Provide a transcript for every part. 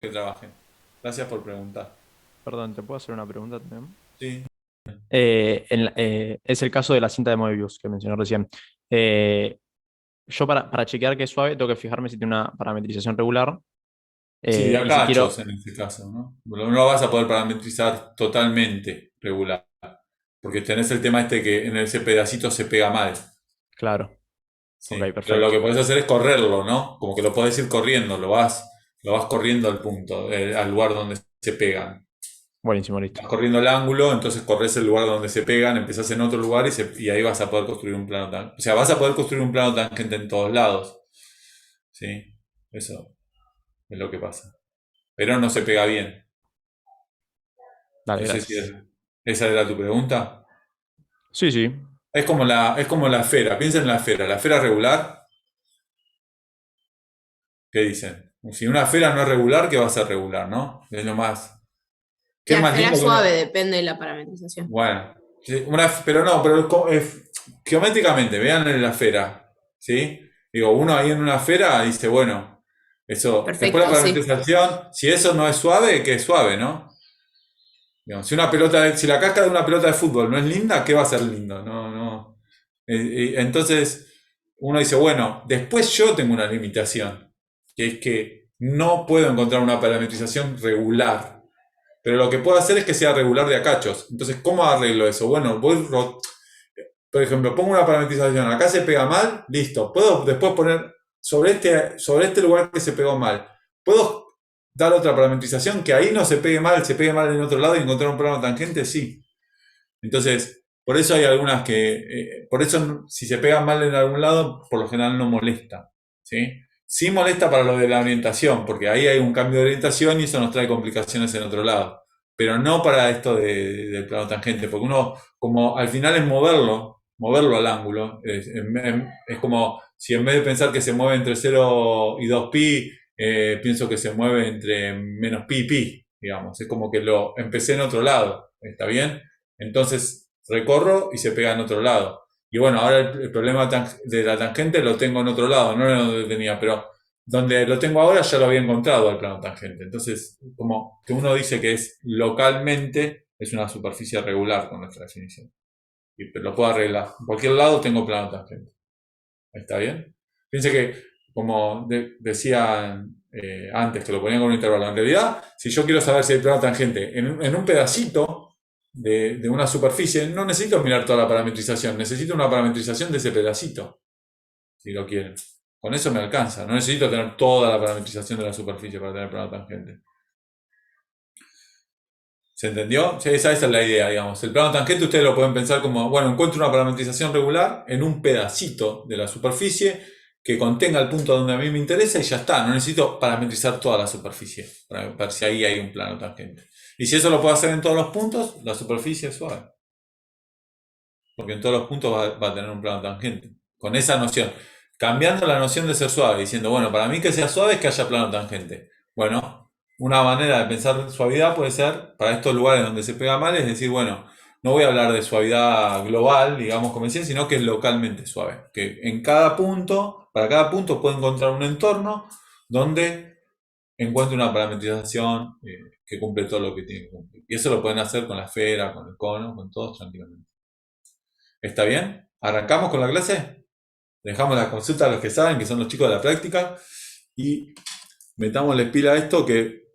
que trabajen. Gracias por preguntar. Perdón, ¿te puedo hacer una pregunta también? Sí. Es el caso de la cinta de Moebius que mencioné recién. Eh, yo para chequear que es suave tengo que fijarme si tiene una parametrización regular Sí, de y si acá quiero, en este caso, ¿no? No lo vas a poder parametrizar totalmente regular, porque tenés el tema este que en ese pedacito se pega mal, claro, ok, ¿sí? Pero lo perfecto. que podés hacer es correrlo, ¿no? Como que lo podés ir corriendo, lo vas corriendo al punto, al lugar donde se pegan. Buenísimo, listo. Vas corriendo el ángulo, entonces corres el lugar donde se pegan, empezás en otro lugar y ahí vas a poder construir un plano tangente. O sea, vas a poder construir un plano tangente en todos lados, ¿sí? Eso es lo que pasa. Pero no se pega bien. Dale, No sé si gracias. esa era tu pregunta. Sí, sí. Es como la esfera, piensa en la esfera. La esfera regular, ¿qué dicen? Si una esfera no es regular, ¿qué va a ser regular, no? Es lo más. ¿Qué es La más esfera lindo que suave una? depende de la parametrización. Bueno, sí, pero no, pero geométricamente, vean en la esfera, ¿sí? Digo, uno ahí en una esfera dice, bueno, eso. Después la Perfecto, sí. parametrización, si eso no es suave, ¿qué es suave, no? Digamos, si una pelota, si la casca de una pelota de fútbol no es linda, ¿qué va a ser lindo? No, no. Entonces, uno dice, bueno, después yo tengo una limitación, que es que no puedo encontrar una parametrización regular, pero lo que puedo hacer es que sea regular de a cachos. Entonces, ¿cómo arreglo eso? Bueno, por ejemplo, pongo una parametrización, acá se pega mal, listo. Puedo después poner sobre este lugar que se pegó mal. Puedo dar otra parametrización que ahí no se pegue mal en otro lado y encontrar un plano tangente, sí. Entonces, por eso hay algunas por eso si se pegan mal en algún lado, por lo general no molesta, ¿sí? Sí molesta para lo de la orientación, porque ahí hay un cambio de orientación y eso nos trae complicaciones en otro lado. Pero no para esto del plano tangente, porque uno, como al final es moverlo al ángulo, es como si en vez de pensar que se mueve entre 0 y 2 pi, pienso que se mueve entre menos pi y pi, digamos. Es como que lo empecé en otro lado, ¿está bien? Entonces recorro y se pega en otro lado. Y bueno, ahora el problema de la tangente lo tengo en otro lado, no era donde tenía, pero donde lo tengo ahora ya lo había encontrado el plano tangente. Entonces, como que uno dice que es localmente, es una superficie regular con nuestra definición. Y lo puedo arreglar. En cualquier lado tengo plano tangente. ¿Está bien? Piense que, como decían antes, que lo ponían con un intervalo. En realidad, si yo quiero saber si hay plano tangente en un pedacito de una superficie, no necesito mirar toda la parametrización, necesito una parametrización de ese pedacito, si lo quieren. Con eso me alcanza, no necesito tener toda la parametrización de la superficie para tener plano tangente. ¿Se entendió? Sí, esa es la idea, digamos. El plano tangente ustedes lo pueden pensar como, bueno, encuentro una parametrización regular en un pedacito de la superficie que contenga el punto donde a mí me interesa y ya está. No necesito parametrizar toda la superficie para ver si ahí hay un plano tangente. Y si eso lo puedo hacer en todos los puntos, la superficie es suave. Porque en todos los puntos va a tener un plano tangente. Con esa noción. Cambiando la noción de ser suave, diciendo, bueno, para mí que sea suave es que haya plano tangente. Bueno, una manera de pensar suavidad puede ser, para estos lugares donde se pega mal, es decir, bueno, no voy a hablar de suavidad global, digamos, como decía, sino que es localmente suave. Que en cada punto, para cada punto puedo encontrar un entorno donde encuentre una parametrización que cumple todo lo que tiene que cumplir. Y eso lo pueden hacer con la esfera, con el cono, con todos tranquilamente. ¿Está bien? ¿Arrancamos con la clase? Dejamos la consulta a los que saben, que son los chicos de la práctica, y metámosle pila a esto que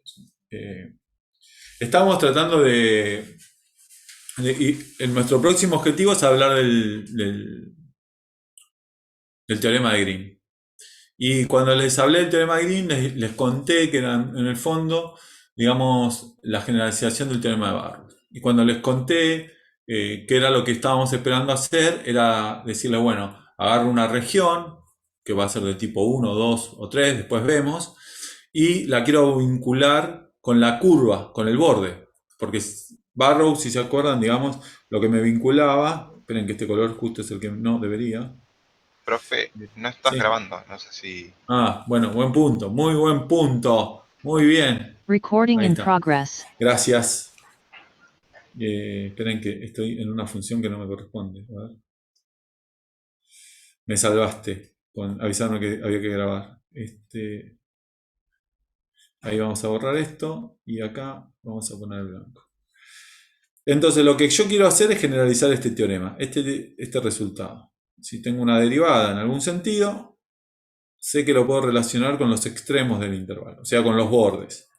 eh, estamos tratando y en nuestro próximo objetivo es hablar del teorema de Green. Y cuando les hablé del teorema de Green, les conté que era en el fondo, digamos, la generalización del teorema de Barrow. Y cuando les conté qué era lo que estábamos esperando hacer, era decirle, bueno, agarro una región, que va a ser de tipo uno 2 o 3 después vemos, y la quiero vincular con la curva, con el borde. Porque Barrow, si se acuerdan, digamos, lo que me vinculaba, esperen que este color justo es el que no debería. Profe, no estás Sí. grabando, no sé si... Ah, bueno, buen punto, muy buen punto. Muy bien. Recording Ahí in está. progress. Gracias. Esperen que estoy en una función que no me corresponde. A ver. Me salvaste con avisarme que había que grabar. Ahí vamos a borrar esto y acá vamos a poner el blanco. Entonces lo que yo quiero hacer es generalizar este teorema, este resultado. Si tengo una derivada en algún sentido, sé que lo puedo relacionar con los extremos del intervalo, o sea, con los bordes.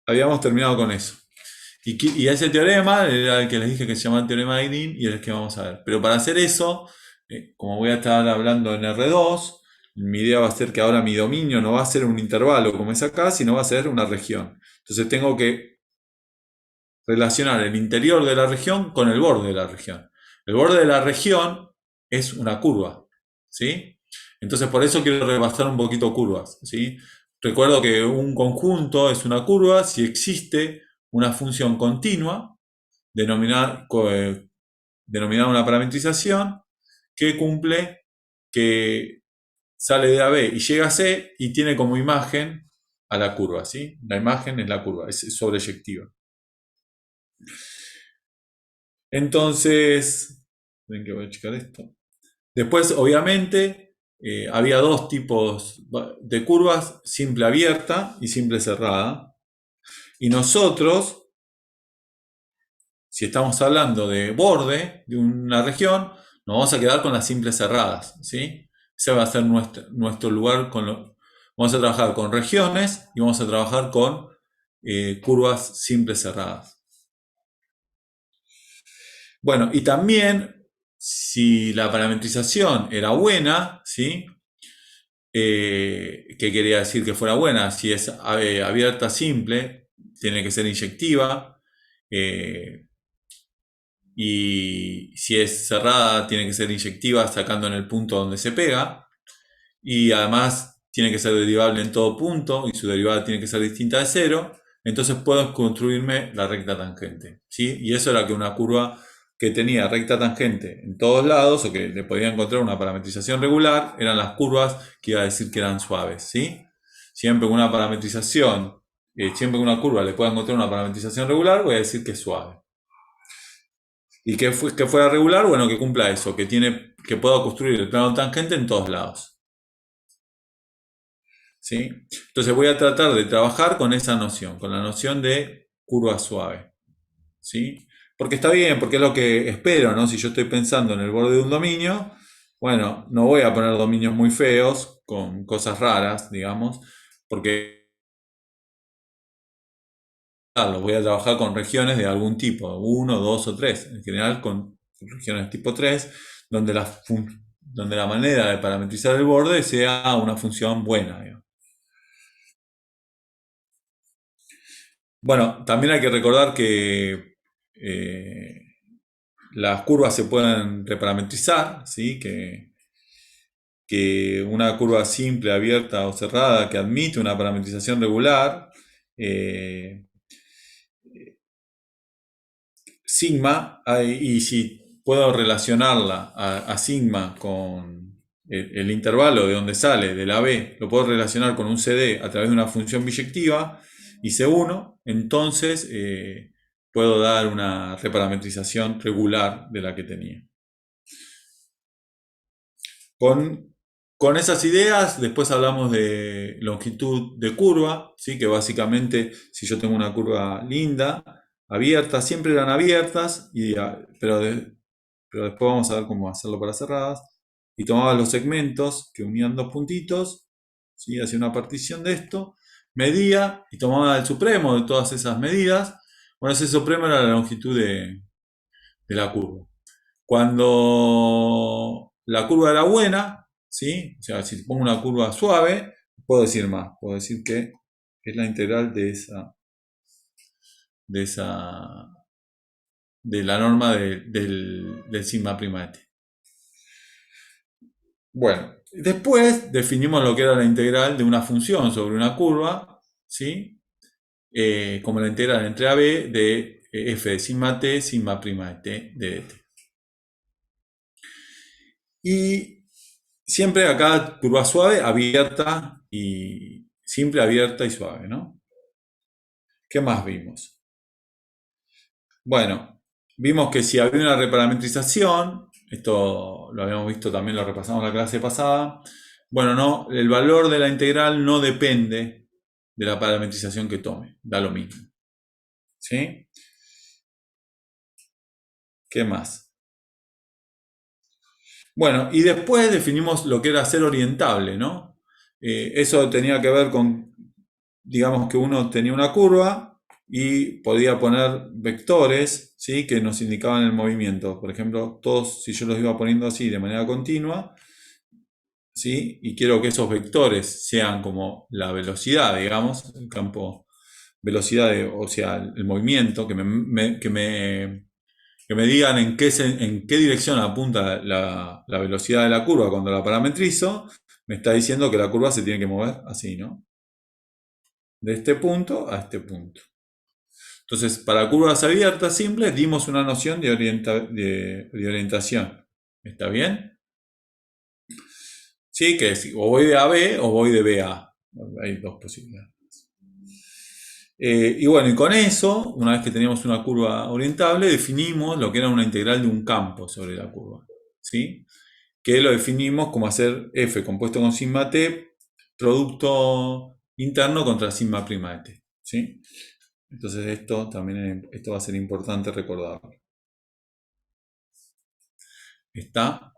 Habíamos terminado con eso. Y ese teorema era el que les dije que se llama el teorema de Green y el que vamos a ver. Pero para hacer eso, como voy a estar hablando en R2, mi idea va a ser que ahora mi dominio no va a ser un intervalo como es acá, sino va a ser una región. Entonces tengo que relacionar el interior de la región con el borde de la región. El borde de la región es una curva, ¿sí? Entonces por eso quiero repasar un poquito curvas, ¿sí? Recuerdo que un conjunto es una curva si existe una función continua denominada una parametrización que sale de AB y llega a C y tiene como imagen a la curva, ¿sí? La imagen es la curva, es sobreyectiva. Entonces, ven que voy a checar esto. Después, obviamente, había dos tipos de curvas, simple abierta y simple cerrada. Y nosotros, si estamos hablando de borde de una región, nos vamos a quedar con las simples cerradas, ¿sí? Ese va a ser nuestro lugar. Vamos a trabajar con regiones y vamos a trabajar con curvas simples cerradas. Bueno, y también, si la parametrización era buena, ¿sí? ¿Qué quería decir que fuera buena? Si es abierta simple, tiene que ser inyectiva. Y si es cerrada, tiene que ser inyectiva sacando en el punto donde se pega. Y además tiene que ser derivable en todo punto y su derivada tiene que ser distinta de cero. Entonces puedo construirme la recta tangente, ¿sí? Y eso era que una curva que tenía recta tangente en todos lados o que le podía encontrar una parametrización regular eran las curvas que iba a decir que eran suaves, ¿sí? Siempre con una parametrización, siempre que una curva le pueda encontrar una parametrización regular, voy a decir que es suave. ¿Y que fuera regular? Bueno, que cumpla eso, que pueda construir el plano tangente en todos lados. ¿Sí? Entonces voy a tratar de trabajar con esa noción, con la noción de curva suave, ¿sí? Porque está bien, porque es lo que espero, ¿no? Si yo estoy pensando en el borde de un dominio, bueno, no voy a poner dominios muy feos, con cosas raras, digamos, porque voy a trabajar con regiones de algún tipo, 1, 2 o 3, en general con regiones tipo 3, donde la manera de parametrizar el borde sea una función buena, digamos. Bueno, también hay que recordar que las curvas se pueden reparametrizar, ¿sí? Que una curva simple, abierta o cerrada que admite una parametrización regular, sigma, y si puedo relacionarla a sigma con el intervalo de donde sale, de la B, lo puedo relacionar con un CD a través de una función biyectiva, y C1, entonces puedo dar una reparametrización regular de la que tenía. Con esas ideas, después hablamos de longitud de curva, ¿sí? Que básicamente, si yo tengo una curva linda, abierta, siempre eran abiertas, pero después vamos a ver cómo hacerlo para cerradas. Y tomaba los segmentos que unían dos puntitos, ¿sí? Hacía una partición de esto, medía y tomaba el supremo de todas esas medidas. Bueno, ese supremo era la longitud de la curva. Cuando la curva era buena, ¿sí? O sea, si pongo una curva suave, puedo decir más. Puedo decir que es la integral de la norma del sigma prima de t. Bueno, después definimos lo que era la integral de una función sobre una curva, ¿sí? Como la integral entre AB de f de sigma t, sigma prima de t, de dt. Y siempre acá curva suave, abierta y simple, abierta y suave, ¿no? ¿Qué más vimos? Bueno, vimos que si había una reparametrización, esto lo habíamos visto también, lo repasamos en la clase pasada, Bueno, no, el valor de la integral no depende de la parametrización que tome, da lo mismo. ¿Sí? ¿Qué más? Bueno, y después definimos lo que era ser orientable, ¿no? Eso tenía que ver con, digamos que uno tenía una curva y podía poner vectores, ¿sí? Que nos indicaban el movimiento. Por ejemplo, todos, si yo los iba poniendo así de manera continua, ¿sí? Y quiero que esos vectores sean como la velocidad, digamos, el campo velocidad, o sea, el movimiento, que me digan en qué dirección apunta la velocidad de la curva cuando la parametrizo, me está diciendo que la curva se tiene que mover así, ¿no? De este punto a este punto. Entonces, para curvas abiertas simples, dimos una noción de orientación. ¿Está bien? Sí, que es o voy de A a B o voy de B a A. Hay dos posibilidades. Y bueno, y con eso, una vez que teníamos una curva orientable, definimos lo que era una integral de un campo sobre la curva. ¿Sí? Que lo definimos como hacer f compuesto con sigma t, producto interno contra sigma prima de t. ¿Sí? Entonces esto también esto va a ser importante recordarlo. ¿Está?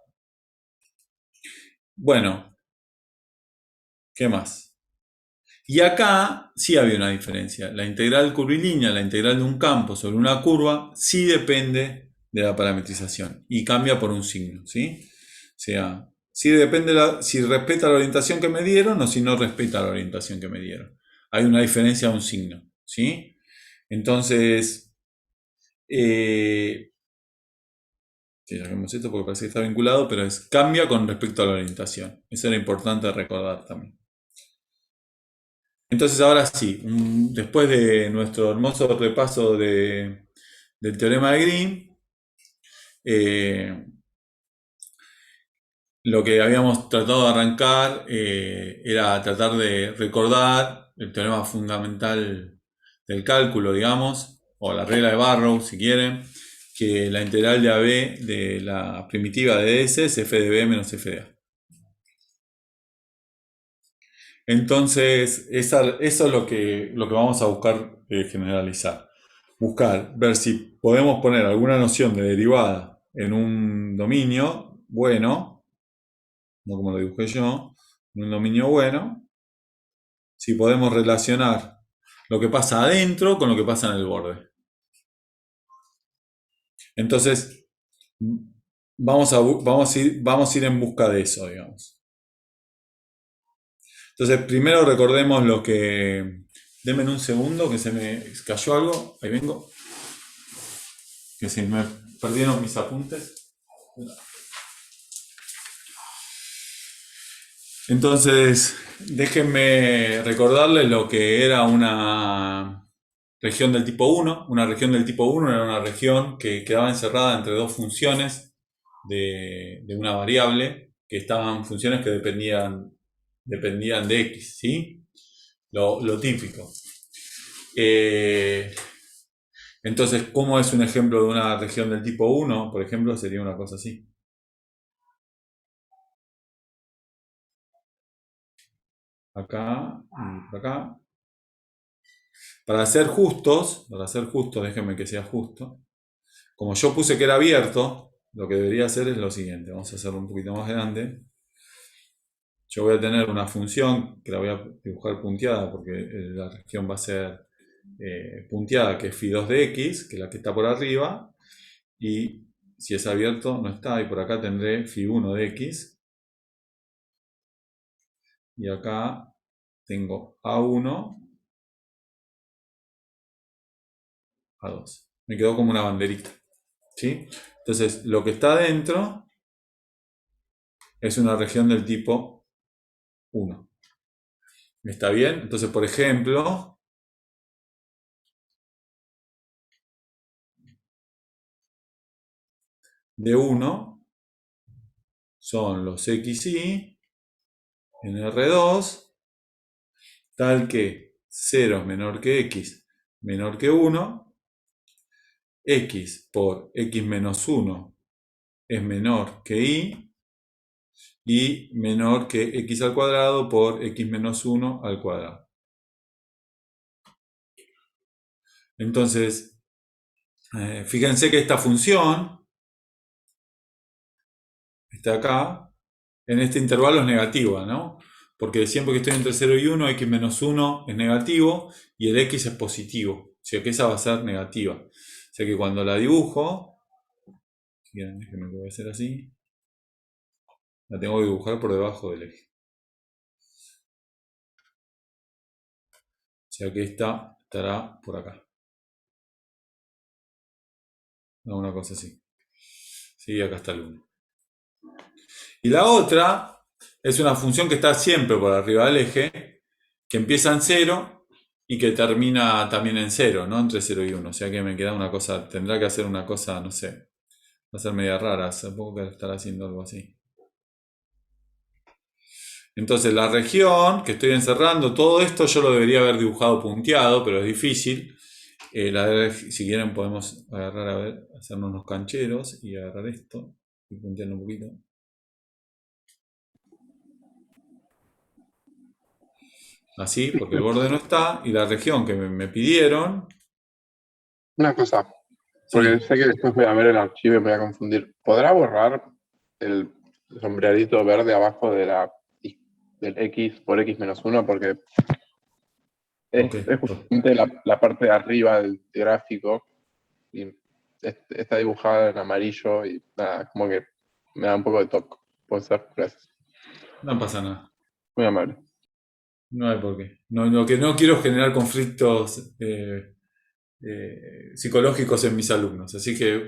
Bueno, ¿qué más? Y acá sí había una diferencia. La integral curvilínea, la integral de un campo sobre una curva, sí depende de la parametrización y cambia por un signo, ¿sí? O sea, si depende si respeta la orientación que me dieron o si no respeta la orientación que me dieron. Hay una diferencia de un signo, ¿sí? Entonces, sí, saquemos esto porque parece que está vinculado, pero cambia con respecto a la orientación. Eso era importante recordar también. Entonces ahora sí, después de nuestro hermoso repaso del teorema de Green, eh, lo que habíamos tratado de arrancar era tratar de recordar el teorema fundamental del cálculo, digamos, o la regla de Barrow, si quieren, que la integral de AB de la primitiva de S es f de B menos f de A. Entonces, eso es lo que vamos a buscar generalizar. Buscar, ver si podemos poner alguna noción de derivada en un dominio bueno, no como lo dibujé yo, en un dominio bueno, si podemos relacionar lo que pasa adentro con lo que pasa en el borde. Entonces, vamos a ir en busca de eso, digamos. Entonces, primero recordemos lo que... Denme un segundo que se me cayó algo. Ahí vengo. Que se me perdieron mis apuntes. Entonces, déjenme recordarles lo que era una región del tipo 1. Una región del tipo 1 era una región que quedaba encerrada entre dos funciones de una variable, que estaban funciones que dependían de x, ¿sí? Lo típico. Entonces, ¿cómo es un ejemplo de una región del tipo 1? Por ejemplo, sería una cosa así. Acá y por acá. Para ser justos, déjenme que sea justo. Como yo puse que era abierto, lo que debería hacer es lo siguiente. Vamos a hacerlo un poquito más grande. Yo voy a tener una función que la voy a dibujar punteada porque la región va a ser punteada, que es phi2 de x, que es la que está por arriba. Y si es abierto, no está. Y por acá tendré phi1 de x. Y acá tengo A1, A2. Me quedó como una banderita. ¿Sí? Entonces, lo que está adentro es una región del tipo 1. ¿Está bien? Entonces, por ejemplo, de 1 son los xy en R2, tal que 0 es menor que x menor que 1, x por x menos 1 es menor que y, y menor que x al cuadrado por x menos 1 al cuadrado. Entonces, fíjense que esta función, está acá, en este intervalo es negativa, ¿no? Porque siempre que estoy entre 0 y 1, x menos 1 es negativo y el x es positivo. O sea que esa va a ser negativa. O sea que cuando la dibujo, si quieren, déjenme que voy a hacer así, la tengo que dibujar por debajo del eje. O sea que esta estará por acá. Una cosa así. Sí, acá está el 1. Y la otra es una función que está siempre por arriba del eje, que empieza en 0 y que termina también en 0, ¿no? Entre 0 y 1. O sea que me queda una cosa, tendrá que hacer una cosa, no sé, va a ser media rara, supongo que estará haciendo algo así. Entonces la región que estoy encerrando, todo esto yo lo debería haber dibujado punteado, pero es difícil. Si quieren podemos agarrar, a ver, hacernos unos cancheros y agarrar esto y puntearlo un poquito. Así, porque el borde no está, y la región que me pidieron, Una cosa, porque sí, sé que después voy a ver el archivo y me voy a confundir. ¿Podrá borrar el sombreadito verde abajo del x por x menos 1? Porque ok. es justamente la parte de arriba del gráfico y está dibujada en amarillo y nada, como que me da un poco de toque. Puede ser, gracias. No pasa nada. Muy amable. No hay por qué. No, lo que no quiero es generar conflictos psicológicos en mis alumnos. Así que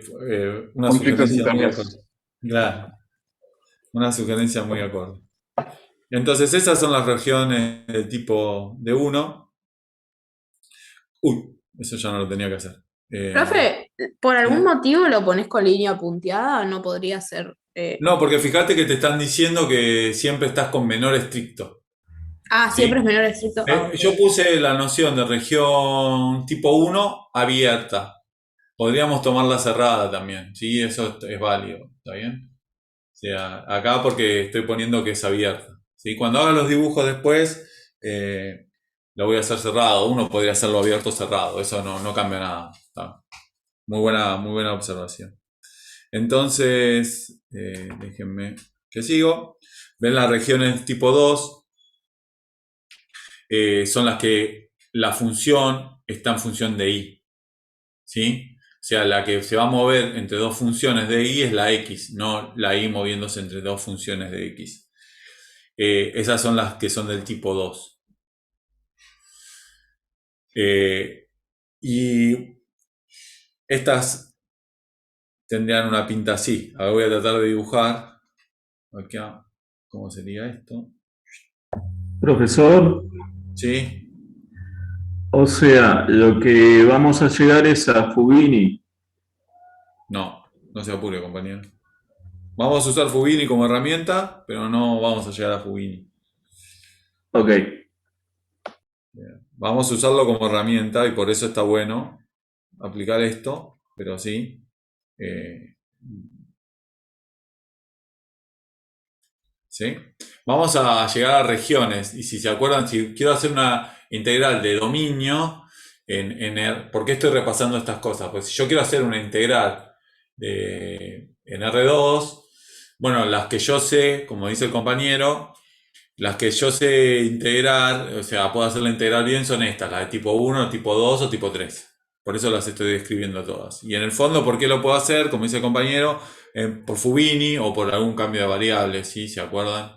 una Conflictos sugerencia muy acorde. internos. Claro, una sugerencia muy acorde. Entonces, esas son las regiones de tipo de 1. Uy, eso ya no lo tenía que hacer. Profe, ¿por algún ¿Sí? motivo lo pones con línea punteada? No podría ser. No, porque fíjate que te están diciendo que siempre estás con menor estricto. Siempre ¿Sí? es menor estricto. Ah, ok. Yo puse la noción de región tipo 1 abierta. Podríamos tomarla cerrada también, ¿sí? Eso es válido, ¿está bien? O sea, acá porque estoy poniendo que es abierta, ¿sí? Cuando haga los dibujos después, lo voy a hacer cerrado. Uno podría hacerlo abierto o cerrado, eso no cambia nada. ¿Está? Muy buena observación. Entonces, déjenme que sigo. Ven las regiones tipo 2, son las que la función está en función de i, ¿sí? O sea, la que se va a mover entre dos funciones de y es la x, no la y moviéndose entre dos funciones de x. Esas son las que son del tipo 2. Y estas tendrían una pinta así. Ahora voy a tratar de dibujar. Acá, ¿cómo sería esto? Profesor, ¿Sí? o sea, lo que vamos a llegar es a Fubini. No se apure, compañero. Vamos a usar Fubini como herramienta, pero no vamos a llegar a Fubini. Ok, Vamos a usarlo como herramienta y por eso está bueno aplicar esto, pero sí. ¿Sí? Vamos a llegar a regiones y si se acuerdan, si quiero hacer una integral de dominio, ¿por qué estoy repasando estas cosas? Pues si yo quiero hacer una integral en R2, bueno, las que yo sé, como dice el compañero, las que yo sé integrar, o sea, puedo hacer la integral bien, son estas, las de tipo 1, tipo 2 o tipo 3. Por eso las estoy describiendo todas. Y en el fondo, ¿por qué lo puedo hacer? Como dice el compañero, por Fubini o por algún cambio de variables, ¿sí? ¿Se acuerdan?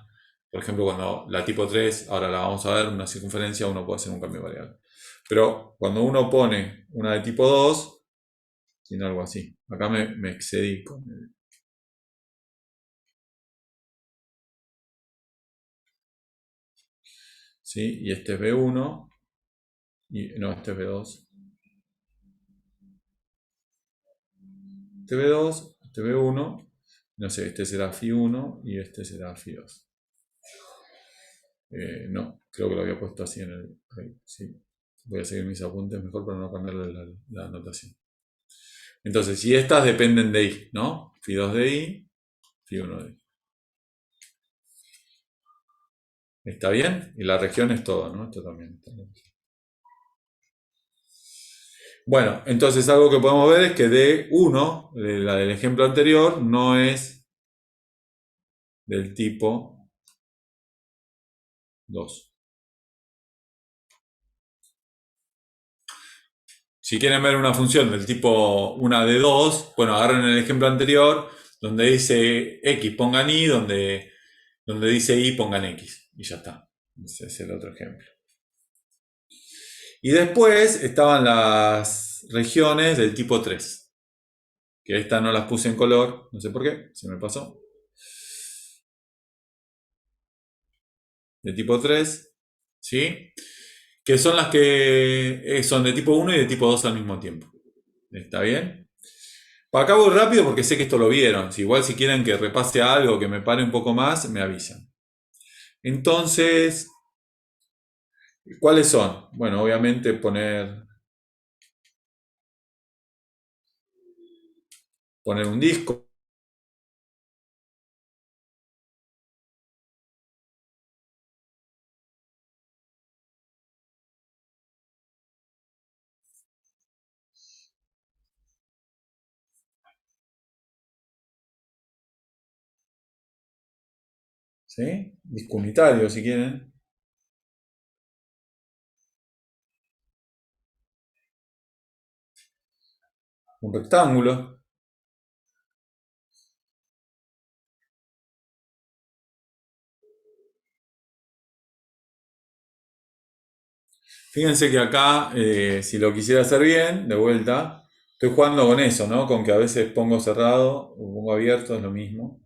Por ejemplo, cuando la tipo 3, ahora la vamos a ver, una circunferencia, uno puede hacer un cambio de variable. Pero cuando uno pone una de tipo 2, sino algo así. Acá me excedí con el... ¿Sí? Y este es B1, no, este es B2. Este B2, este B1, no sé, este será Φ1 y este será Φ2. No, creo que lo había puesto así en el... Ahí, sí. Voy a seguir mis apuntes mejor para no cambiarle la anotación. Entonces, si estas dependen de I, ¿no? Φ2 de I, Φ1 de I. ¿Está bien? Y la región es todo, ¿no? Esto también está bien. Bueno, entonces algo que podemos ver es que D1, la del ejemplo anterior, no es del tipo 2. Si quieren ver una función del tipo una de 2, bueno, agarren el ejemplo anterior, donde dice X pongan Y, donde dice Y pongan X. Y ya está. Ese es el otro ejemplo. Y después estaban las regiones del tipo 3. Que estas no las puse en color, no sé por qué, se me pasó. De tipo 3, ¿sí? Que son las que son de tipo 1 y de tipo 2 al mismo tiempo. ¿Está bien? Para acá voy rápido porque sé que esto lo vieron. Igual si quieren que repase algo, que me pare un poco más, me avisan. Entonces, ¿cuáles son? Bueno, obviamente poner un disco. ¿Sí? Disco unitario si quieren. Un rectángulo. Fíjense que acá, si lo quisiera hacer bien, de vuelta, estoy jugando con eso, ¿no? Con que a veces pongo cerrado o pongo abierto, es lo mismo.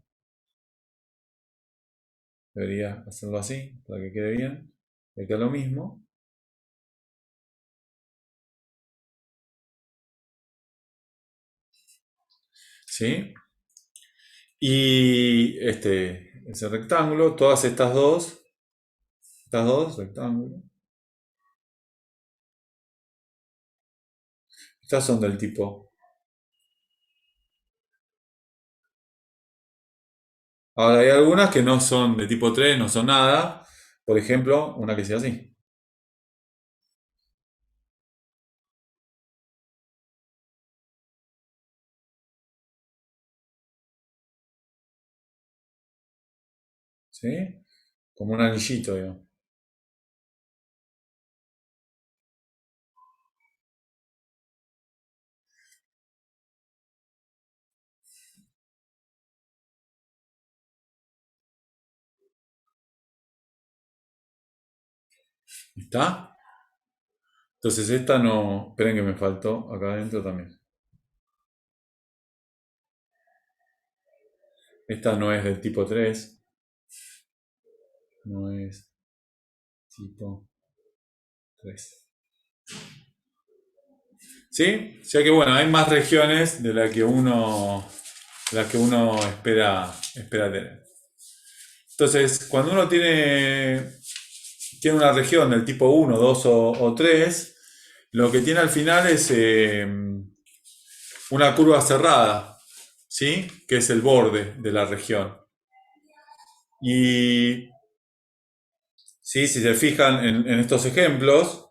Debería hacerlo así, para que quede bien. Acá es lo mismo. ¿Sí? Y ese rectángulo, todas estas dos rectángulos, estas son del tipo. Ahora hay algunas que no son de tipo 3, no son nada. Por ejemplo, una que sea así. ¿Sí? Como un anillito, digamos. ¿Está? Entonces esta no. Esperen que me faltó acá adentro también. Esta no es del tipo 3. No es tipo 3. ¿Sí? O sea que bueno, hay más regiones de las que uno espera tener. Entonces, cuando uno tiene una región del tipo 1, 2 o 3, lo que tiene al final es una curva cerrada, ¿sí? Que es el borde de la región. Y ¿sí? Si se fijan en estos ejemplos,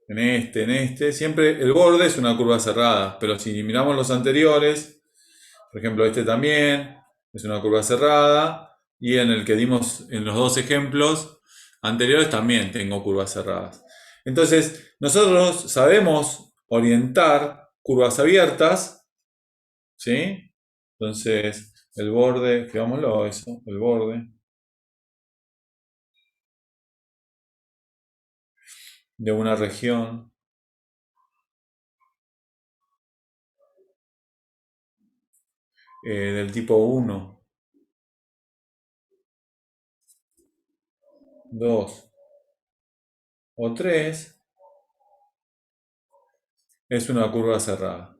en este, siempre el borde es una curva cerrada, pero si miramos los anteriores, por ejemplo este también es una curva cerrada, y en el que dimos en los dos ejemplos anteriores también tengo curvas cerradas. Entonces, nosotros sabemos orientar curvas abiertas, ¿sí? Entonces, el borde, escribámoslo eso, el borde de una región del tipo 1, 2 o 3 es una curva cerrada.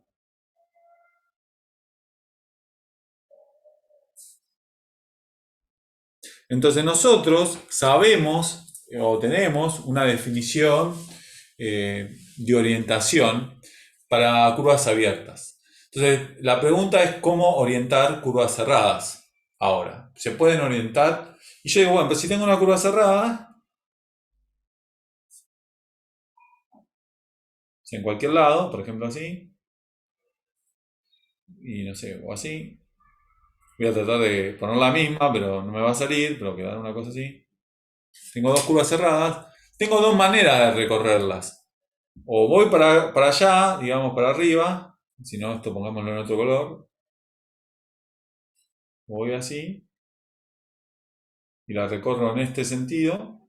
Entonces nosotros sabemos o tenemos una definición de orientación para curvas abiertas. Entonces la pregunta es cómo orientar curvas cerradas ahora. ¿Se pueden orientar Y yo digo, bueno, pero si tengo una curva cerrada, en cualquier lado, por ejemplo así, y no sé, o así, voy a tratar de poner la misma, pero no me va a salir, pero quedar una cosa así. Tengo dos curvas cerradas, tengo dos maneras de recorrerlas. O voy para allá, digamos para arriba, si no, esto pongámoslo en otro color. Voy así, y la recorro en este sentido,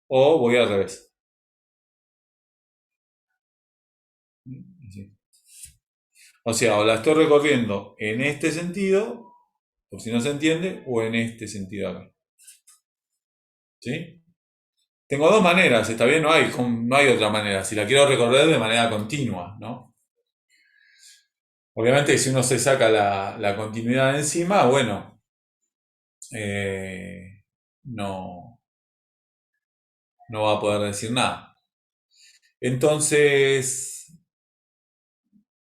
o voy al revés. Así. O sea, o la estoy recorriendo en este sentido, por si no se entiende, o en este sentido acá. ¿Sí? Tengo dos maneras, está bien, no hay otra manera. Si la quiero recorrer de manera continua, ¿no? Obviamente, si uno se saca la continuidad de encima, bueno, no va a poder decir nada. Entonces,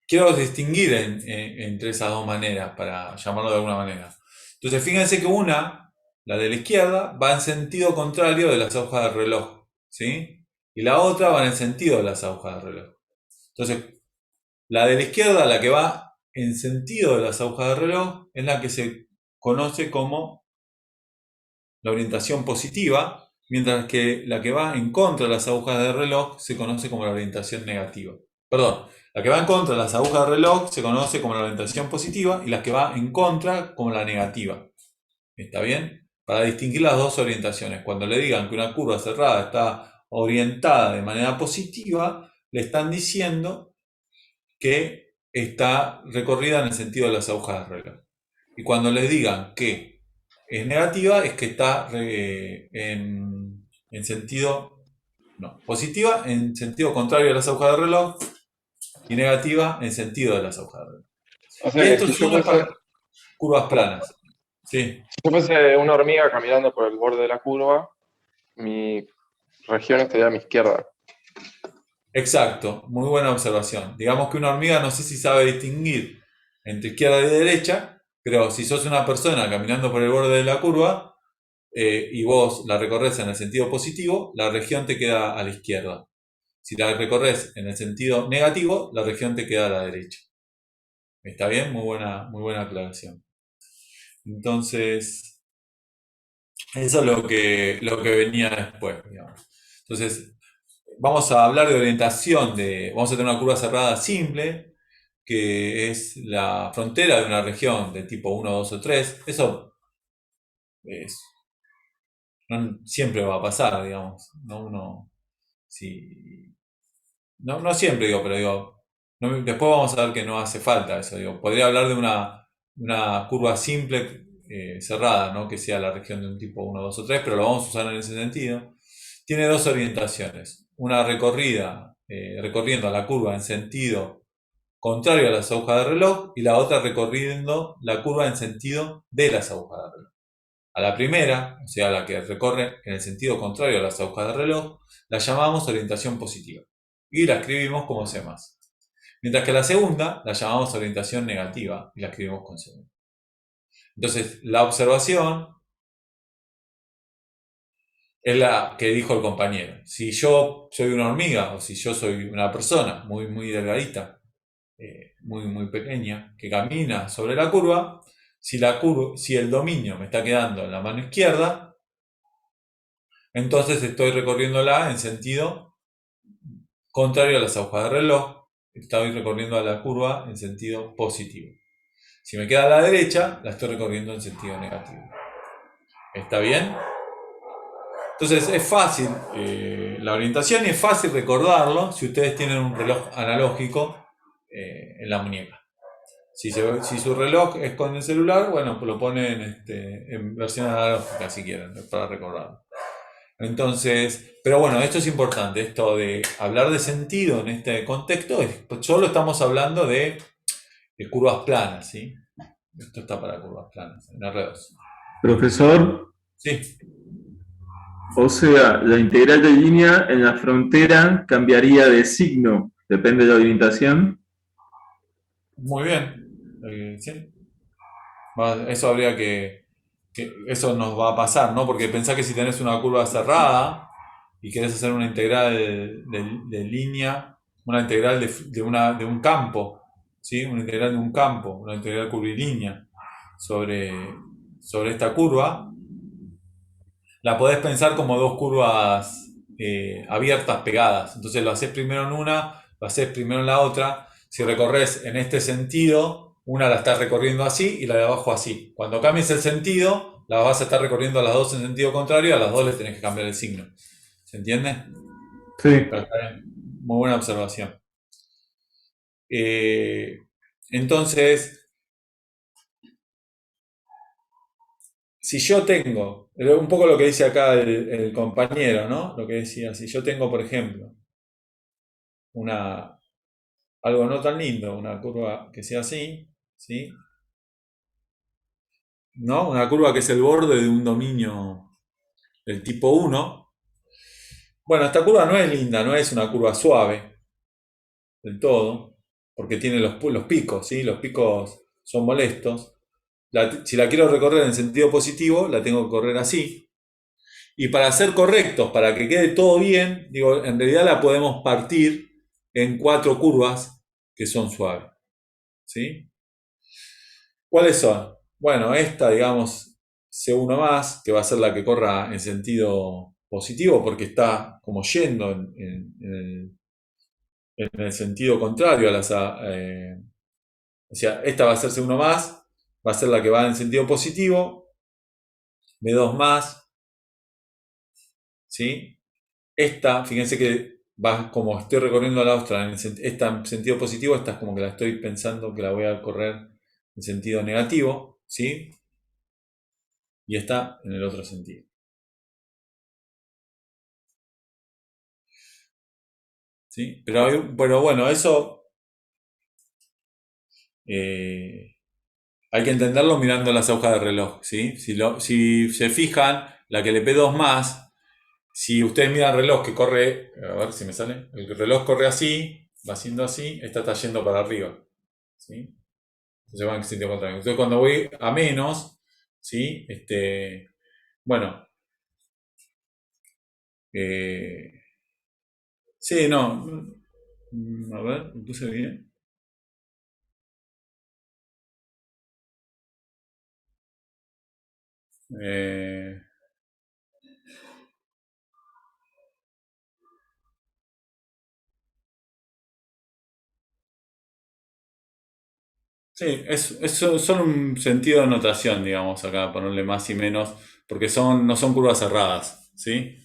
quiero distinguir entre esas dos maneras, para llamarlo de alguna manera. Entonces, fíjense que una, la de la izquierda, va en sentido contrario de las agujas del reloj, ¿sí? Y la otra va en el sentido de las agujas del reloj. Entonces, la de la izquierda, la que va en sentido de las agujas del reloj, es la que se conoce como la orientación positiva, mientras que la que va en contra de las agujas del reloj se conoce como la orientación negativa. Perdón, la que va en contra de las agujas del reloj se conoce como la orientación positiva y la que va en contra como la negativa. ¿Está bien? Para distinguir las dos orientaciones. Cuando le digan que una curva cerrada está orientada de manera positiva, le están diciendo que está recorrida en el sentido de las agujas del reloj. Y cuando les digan que es negativa, es que está en sentido, no, positiva en sentido contrario a las agujas del reloj y negativa en sentido de las agujas del reloj. O Y sea que esto si yo solo es fuese, para curvas planas. Sí, si yo fuese una hormiga caminando por el borde de la curva, mi región estaría a mi izquierda. exacto, muy buena observación. Digamos que una hormiga no sé si sabe distinguir entre izquierda y derecha, pero si sos una persona caminando por el borde de la curva, y vos la recorres en el sentido positivo, la región te queda a la izquierda. Si la recorres en el sentido negativo, la región te queda a la derecha. ¿Está bien? Muy buena aclaración. Entonces, eso es lo que venía después, digamos. Entonces, vamos a hablar de orientación, vamos a tener una curva cerrada simple, que es la frontera de una región de tipo 1, 2 o 3. Eso es, no siempre va a pasar, digamos. No siempre digo, pero digo, después vamos a ver que no hace falta eso. Digo, podría hablar de una curva simple cerrada, ¿no? Que sea la región de un tipo 1, 2 o 3, pero lo vamos a usar en ese sentido. Tiene dos orientaciones. Una recorrida, recorriendo la curva en sentido contrario a las agujas de reloj, y la otra recorriendo la curva en sentido de las agujas de reloj. A la primera, o sea, la que recorre en el sentido contrario a las agujas de reloj, la llamamos orientación positiva y la escribimos como C+. Mientras que la segunda la llamamos orientación negativa y la escribimos con C. Entonces, la observación es la que dijo el compañero. Si yo soy una hormiga o si yo soy una persona muy, muy delgadita, muy, muy pequeña, que camina sobre la curva, si el dominio me está quedando en la mano izquierda, entonces estoy recorriéndola en sentido contrario a las agujas de reloj, estoy recorriendo a la curva en sentido positivo. Si me queda a la derecha, la estoy recorriendo en sentido negativo. ¿Está bien? Entonces es fácil la orientación y es fácil recordarlo si ustedes tienen un reloj analógico en la muñeca. Si su reloj es con el celular, bueno, pues lo ponen en versión analógica si quieren, para recordarlo. Entonces, pero bueno, esto es importante, esto de hablar de sentido en este contexto, solo estamos hablando de curvas planas, ¿sí? Esto está para curvas planas, en R2. Profesor, Sí, o sea, la integral de línea en la frontera cambiaría de signo, depende de la orientación. muy bien. ¿Sí? Eso habría que que eso nos va a pasar, ¿no? Porque pensá que si tenés una curva cerrada y querés hacer una integral de línea, una integral de un campo, ¿sí? Una integral de un campo, una integral curvilínea sobre esta curva, la podés pensar como dos curvas abiertas pegadas. Entonces lo haces primero en una, lo haces primero en la otra. Si recorres en este sentido, una la estás recorriendo así y la de abajo así. Cuando cambies el sentido, la vas a estar recorriendo a las dos en sentido contrario, a las dos les tenés que cambiar el signo. ¿Se entiende? Sí. Pero está bien. Muy buena observación. Entonces, si yo tengo, un poco lo que dice acá el compañero, ¿no? Lo que decía, si yo tengo, por ejemplo, algo no tan lindo, una curva que sea así, ¿sí? ¿No? Una curva que es el borde de un dominio del tipo 1. Bueno, esta curva no es linda, no es una curva suave del todo, porque tiene los picos, ¿sí? Los picos son molestos. Si la quiero recorrer en sentido positivo, la tengo que correr así. Y para ser correctos, para que quede todo bien, digo, en realidad la podemos partir en 4 curvas que son suaves. ¿Sí? ¿Cuáles son? Bueno, esta, digamos, C1 más, que va a ser la que corra en sentido positivo, porque está como yendo en el sentido contrario a las... o sea, esta va a ser C1 más, va a ser la que va en sentido positivo, B2 más, ¿sí? Esta, fíjense que va como estoy recorriendo la otra, esta en sentido positivo, esta es como que la estoy pensando que la voy a correr en sentido negativo, ¿sí? Y esta en el otro sentido. ¿Sí? Pero bueno, eso hay que entenderlo mirando las agujas de reloj, ¿sí? Si se fijan, la que le P2 más, si ustedes miran el reloj que corre, a ver si me sale, el reloj corre así, va siendo así, esta está yendo para arriba, ¿sí? Entonces va en sentido contrario. Entonces cuando voy a menos, ¿sí? Bueno, sí, no, a ver, me puse bien. Sí, son un sentido de notación, digamos, acá, ponerle más y menos, porque no son curvas cerradas, ¿sí?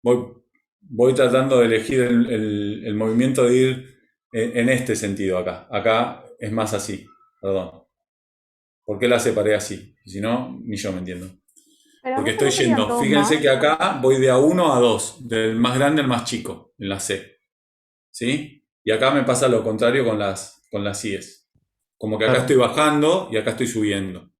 Voy tratando de elegir el movimiento de ir en este sentido acá. Acá es más así, perdón. ¿Por qué la separé así? Si no, ni yo me entiendo. Pero Porque no estoy serían yendo, dos fíjense más. que acá voy de A1 a 2, del más grande al más chico, en la C. ¿Sí? Y acá me pasa lo contrario con las IES. Como que acá Claro. estoy bajando y acá estoy subiendo.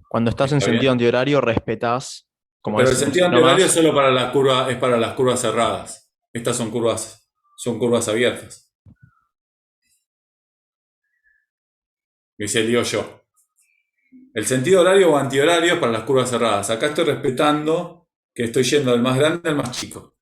Cuando estás en ¿Está sentido bien? antihorario, respetás, como Pero el es un sentido signo antihorario es más. solo para las curvas, es para las curvas cerradas. Estas son curvas abiertas. Me dice lío yo. El sentido horario o antihorario es para las curvas cerradas. Acá estoy respetando que estoy yendo del más grande al más chico.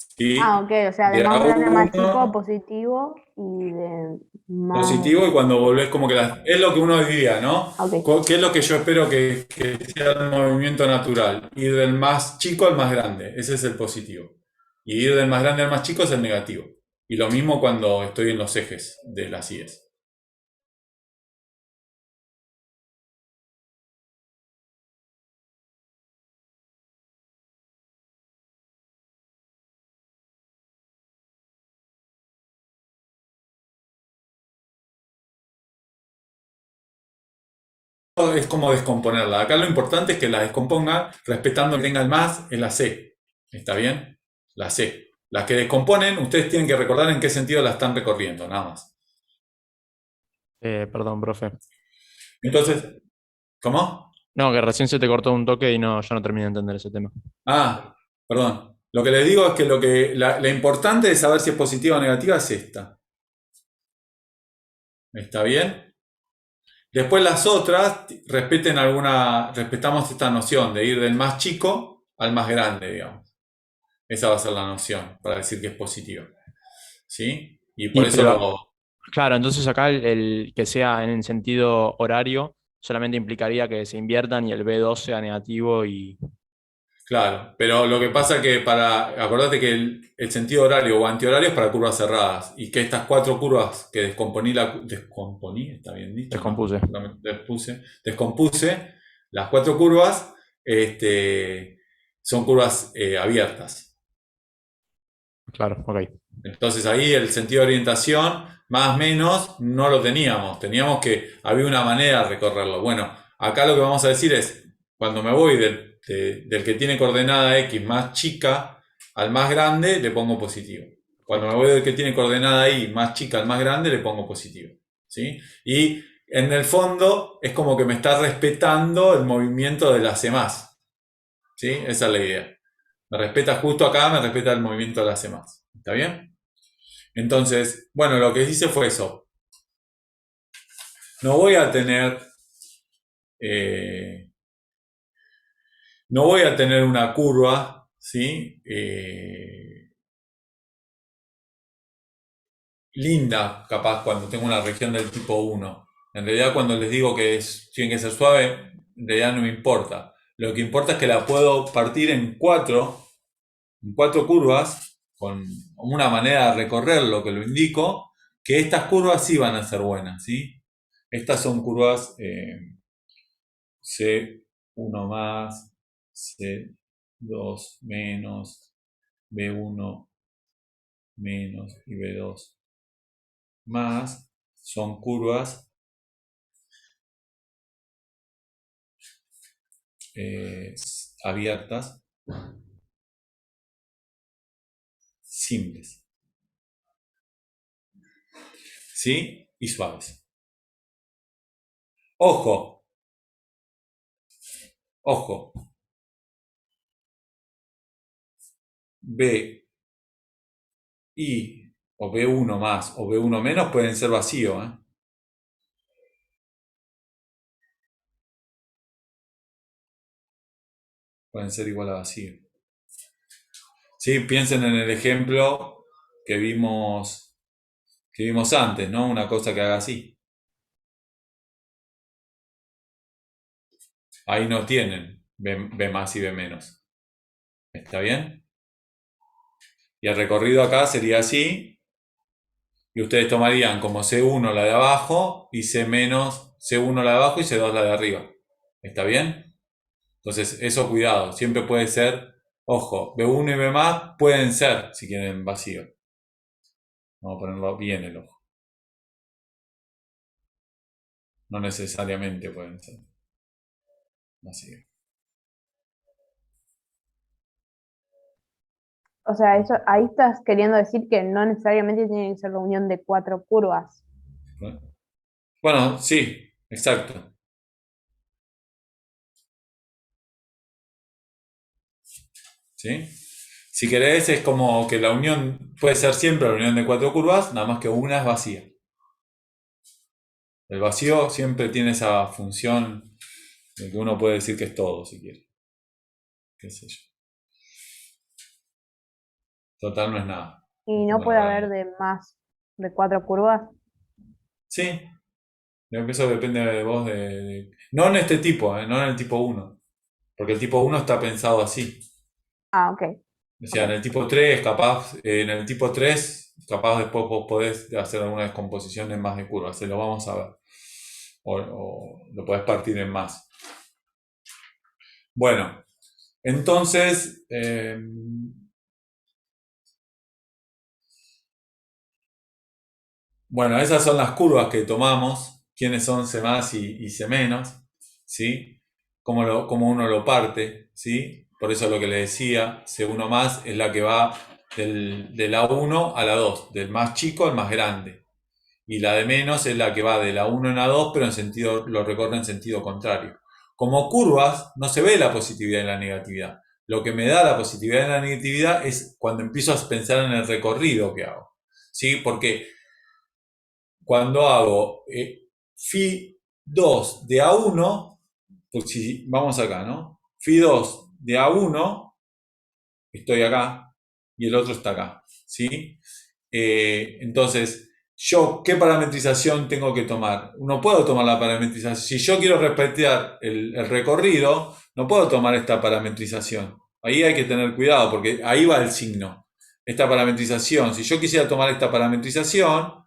Ah, ¿Sí? ok, o sea, de De más grande a más chico, A1 positivo, y de más... positivo y cuando volvés como que es lo que uno diría, ¿no? Ok. ¿Qué es lo que yo espero que sea el movimiento natural? Ir del más chico al más grande, ese es el positivo. Y ir del más grande al más chico es el negativo. Y lo mismo cuando estoy en los ejes de las IES. Es como descomponerla. Acá lo importante es que la descomponga respetando que tenga el más en la C. ¿Está bien? La C. Las que descomponen, ustedes tienen que recordar en qué sentido la están recorriendo, nada más. Perdón, profe. Entonces, ¿cómo? No, que recién se te cortó un toque y no, yo no terminé de entender ese tema. Ah, perdón. Lo que les digo es que la importante de saber si es positiva o negativa es esta. ¿Está bien? Después las otras respetamos esta noción de ir del más chico al más grande, digamos. Esa va a ser la noción para decir que es positivo. ¿Sí? Y por eso Claro, entonces acá el que sea en el sentido horario solamente implicaría que se inviertan y el B2 sea negativo y... Claro, pero lo que pasa que acordate que el sentido horario o antihorario es para curvas cerradas y que estas 4 curvas que descomponí, está bien dicho, ¿no? Descompuse, las 4 curvas son curvas abiertas. Claro, ok. Entonces ahí el sentido de orientación, más o menos, no lo teníamos. Teníamos que, había una manera de recorrerlo. Bueno, acá lo que vamos a decir es, cuando me voy del que tiene coordenada X más chica al más grande, le pongo positivo. Cuando me voy del que tiene coordenada Y más chica al más grande, le pongo positivo. ¿Sí? Y en el fondo es como que me está respetando el movimiento de las demás. ¿Sí? Esa es la idea. Me respeta justo acá, me respeta el movimiento de las demás. ¿Está bien? Entonces, bueno, lo que hice fue eso. No voy a tener una curva, ¿sí? Linda, capaz, cuando tengo una región del tipo 1. En realidad, cuando les digo que tiene que ser suave, en realidad no me importa. Lo que importa es que la puedo partir en cuatro curvas, con una manera de recorrer lo que lo indico, que estas curvas sí van a ser buenas, ¿sí? Estas son curvas C1 más, C2 menos, B1 menos y B2 más. Son curvas abiertas, simples, ¿sí? Y suaves. Ojo, B, I o B1 más o B1 menos pueden ser vacíos, ¿eh? Pueden ser igual a vacío. Sí, piensen en el ejemplo que vimos antes, ¿no? Una cosa que haga así. Ahí no tienen B más y B menos. ¿Está bien? Y el recorrido acá sería así. Y ustedes tomarían como C1 la de abajo y C menos C1 la de abajo y C2 la de arriba. ¿Está bien? Entonces, eso cuidado. Siempre puede ser, ojo, B1 y B más pueden ser, si quieren, vacío. Vamos a ponerlo bien el ojo. No necesariamente pueden ser vacío. O sea, eso, ahí estás queriendo decir que no necesariamente tiene que ser la unión de 4 curvas. Bueno, sí, exacto. ¿Sí? Si querés, es como que la unión puede ser siempre la unión de 4 curvas, nada más que una es vacía. El vacío siempre tiene esa función de que uno puede decir que es todo, si quiere. Qué sé yo. Total no es nada. Y no puede haber de más de 4 curvas. Sí. Eso depende de vos. No en este tipo, no en el tipo 1. Porque el tipo 1 está pensado así. Ah, ok. O sea, en el tipo 3, capaz después vos podés hacer alguna descomposición en más de curvas. Se lo vamos a ver. O lo podés partir en más. Bueno, entonces, bueno, esas son las curvas que tomamos. ¿Quiénes son C más y C menos? ¿Sí? Cómo uno lo parte, ¿sí? Por eso lo que le decía, C1 más es la que va de la 1 a la 2, del más chico al más grande. Y la de menos es la que va de la 1 a la 2, pero lo recorre en sentido contrario. Como curvas, no se ve la positividad y la negatividad. Lo que me da la positividad y la negatividad es cuando empiezo a pensar en el recorrido que hago. ¿Sí? Porque cuando hago phi 2 de A1, pues si vamos acá, ¿no? Phi2 de A1, estoy acá, y el otro está acá, ¿sí? Entonces, yo, ¿qué parametrización tengo que tomar? No puedo tomar la parametrización. Si yo quiero respetar el recorrido, no puedo tomar esta parametrización. Ahí hay que tener cuidado, porque ahí va el signo. Esta parametrización, si yo quisiera tomar esta parametrización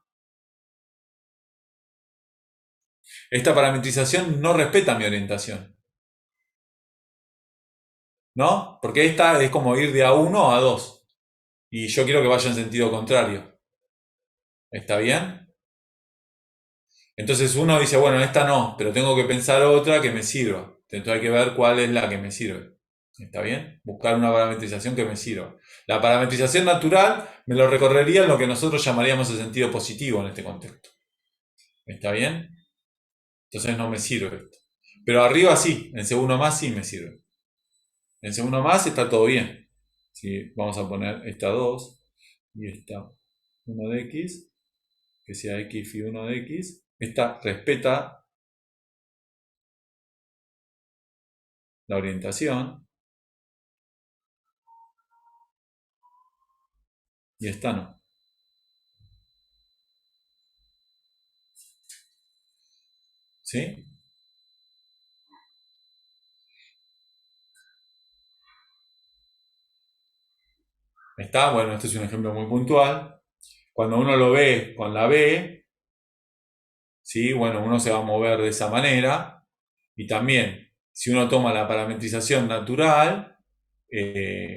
no respeta mi orientación, ¿no? Porque esta es como ir de A1 a A2. Y yo quiero que vaya en sentido contrario. ¿Está bien? Entonces uno dice, bueno, esta no, pero tengo que pensar otra que me sirva. Entonces hay que ver cuál es la que me sirve. ¿Está bien? Buscar una parametrización que me sirva. La parametrización natural me lo recorrería en lo que nosotros llamaríamos el sentido positivo en este contexto. ¿Está bien? Entonces no me sirve esto. Pero arriba sí, en C1 más sí me sirve. En C1 más está todo bien. ¿Sí? Vamos a poner esta 2 y esta 1 de x, que sea x y 1 de x. Esta respeta la orientación y esta no. ¿Sí? Está, bueno, este es un ejemplo muy puntual. Cuando uno lo ve con la B, ¿sí? Bueno, uno se va a mover de esa manera. Y también, si uno toma la parametrización natural,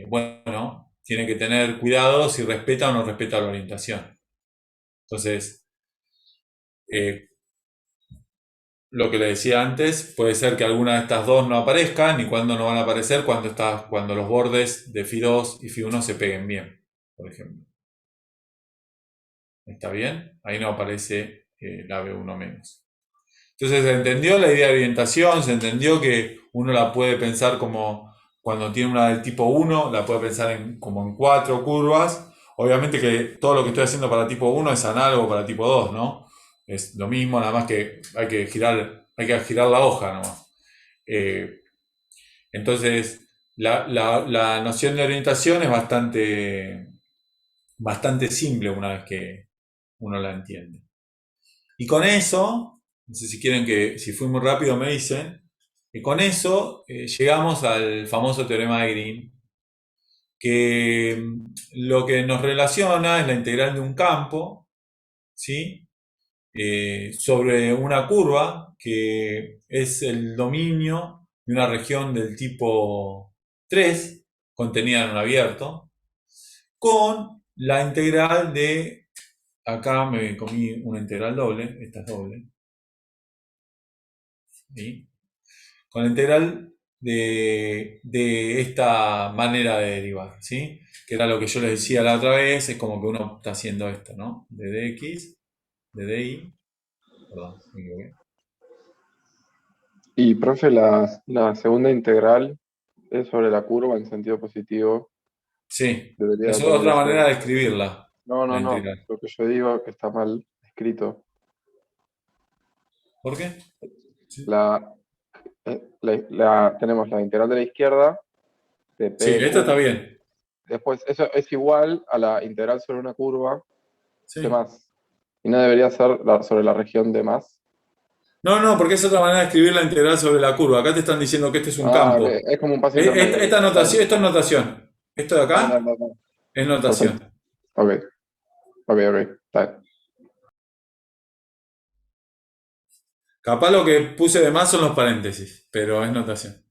bueno, tiene que tener cuidado si respeta o no respeta la orientación. Entonces, lo que le decía antes, puede ser que alguna de estas dos no aparezcan, y cuando no van a aparecer, cuando los bordes de Phi2 y Phi1 se peguen bien, por ejemplo. ¿Está bien? Ahí no aparece la B1 menos. Entonces se entendió la idea de orientación, se entendió que uno la puede pensar como, cuando tiene una del tipo 1, la puede pensar como en 4 curvas. Obviamente que todo lo que estoy haciendo para tipo 1 es análogo para tipo 2, ¿no? Es lo mismo, nada más que hay que girar la hoja nomás. Entonces, la noción de orientación es bastante simple una vez que uno la entiende. Y con eso, no sé si quieren si fui muy rápido me dicen, y con eso llegamos al famoso teorema de Green, que lo que nos relaciona es la integral de un campo, ¿sí? Sobre una curva que es el dominio de una región del tipo 3, contenida en un abierto, con la integral de, acá me comí una integral doble, esta es doble, ¿sí? Con la integral de esta manera de derivar, ¿sí? Que era lo que yo les decía la otra vez, es como que uno está haciendo esto, ¿no? De dx, de dy, perdón, me equivoqué. Y, profe, la segunda integral es sobre la curva en sentido positivo. Sí, Debería eso es también otra ser. manera de escribirla, No, la no, no. integral. Lo que yo digo que está mal escrito. ¿Por qué? Sí, Tenemos la integral de la izquierda de P sí, de esto está Q. bien. Después, eso es igual a la integral sobre una curva Sí. de más. Y no debería ser sobre la región de más. No, porque es otra manera de escribir la integral sobre la curva. Acá te están diciendo que este es un Ah, campo. ok. Es como un paso intermedio. Esta notación, esto es notación. Esto de No, no, acá no, no. es notación. Perfecto. Ok. Está bien. Capaz lo que puse de más son los paréntesis, pero es notación.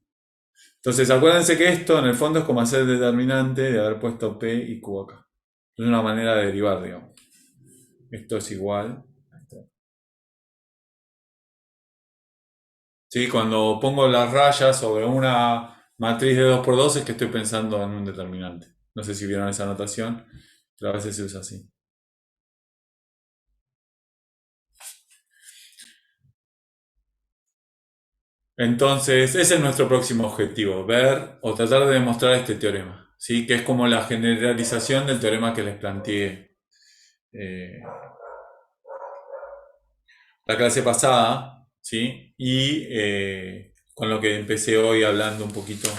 Entonces acuérdense que esto en el fondo es como hacer determinante de haber puesto P y Q acá. Es una manera de derivar, digamos. Esto es igual. ¿Sí? Cuando pongo las rayas sobre una matriz de 2×2 es que estoy pensando en un determinante. No sé si vieron esa notación, pero a veces se usa así. Entonces, ese es nuestro próximo objetivo, ver o tratar de demostrar este teorema, ¿sí? Que es como la generalización del teorema que les planteé la clase pasada, ¿sí? Y con lo que empecé hoy hablando un poquito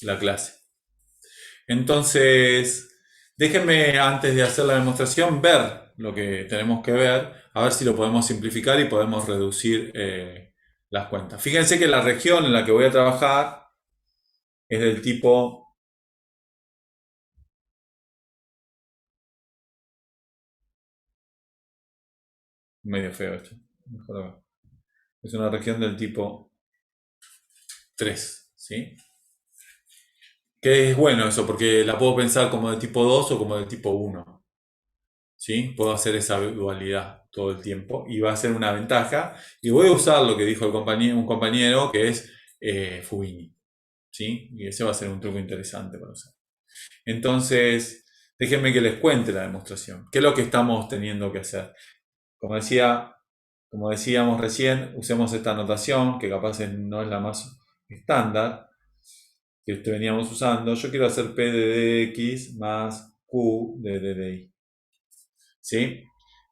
la clase. Entonces, déjenme antes de hacer la demostración ver lo que tenemos que ver, a ver si lo podemos simplificar y podemos reducir las cuentas. Fíjense que la región en la que voy a trabajar es del tipo medio feo esto. Mejor acá. Es una región del tipo 3, ¿sí? Que es bueno eso, porque la puedo pensar como de tipo 2 o como de tipo 1. ¿Sí? Puedo hacer esa dualidad todo el tiempo y va a ser una ventaja. Y voy a usar lo que dijo un compañero que es Fubini. ¿Sí? Y ese va a ser un truco interesante para usar. Entonces, déjenme que les cuente la demostración. ¿Qué es lo que estamos teniendo que hacer? Como decíamos recién, usemos esta notación, que capaz no es la más estándar que veníamos usando. Yo quiero hacer P de dx más Q de ddi. ¿Sí?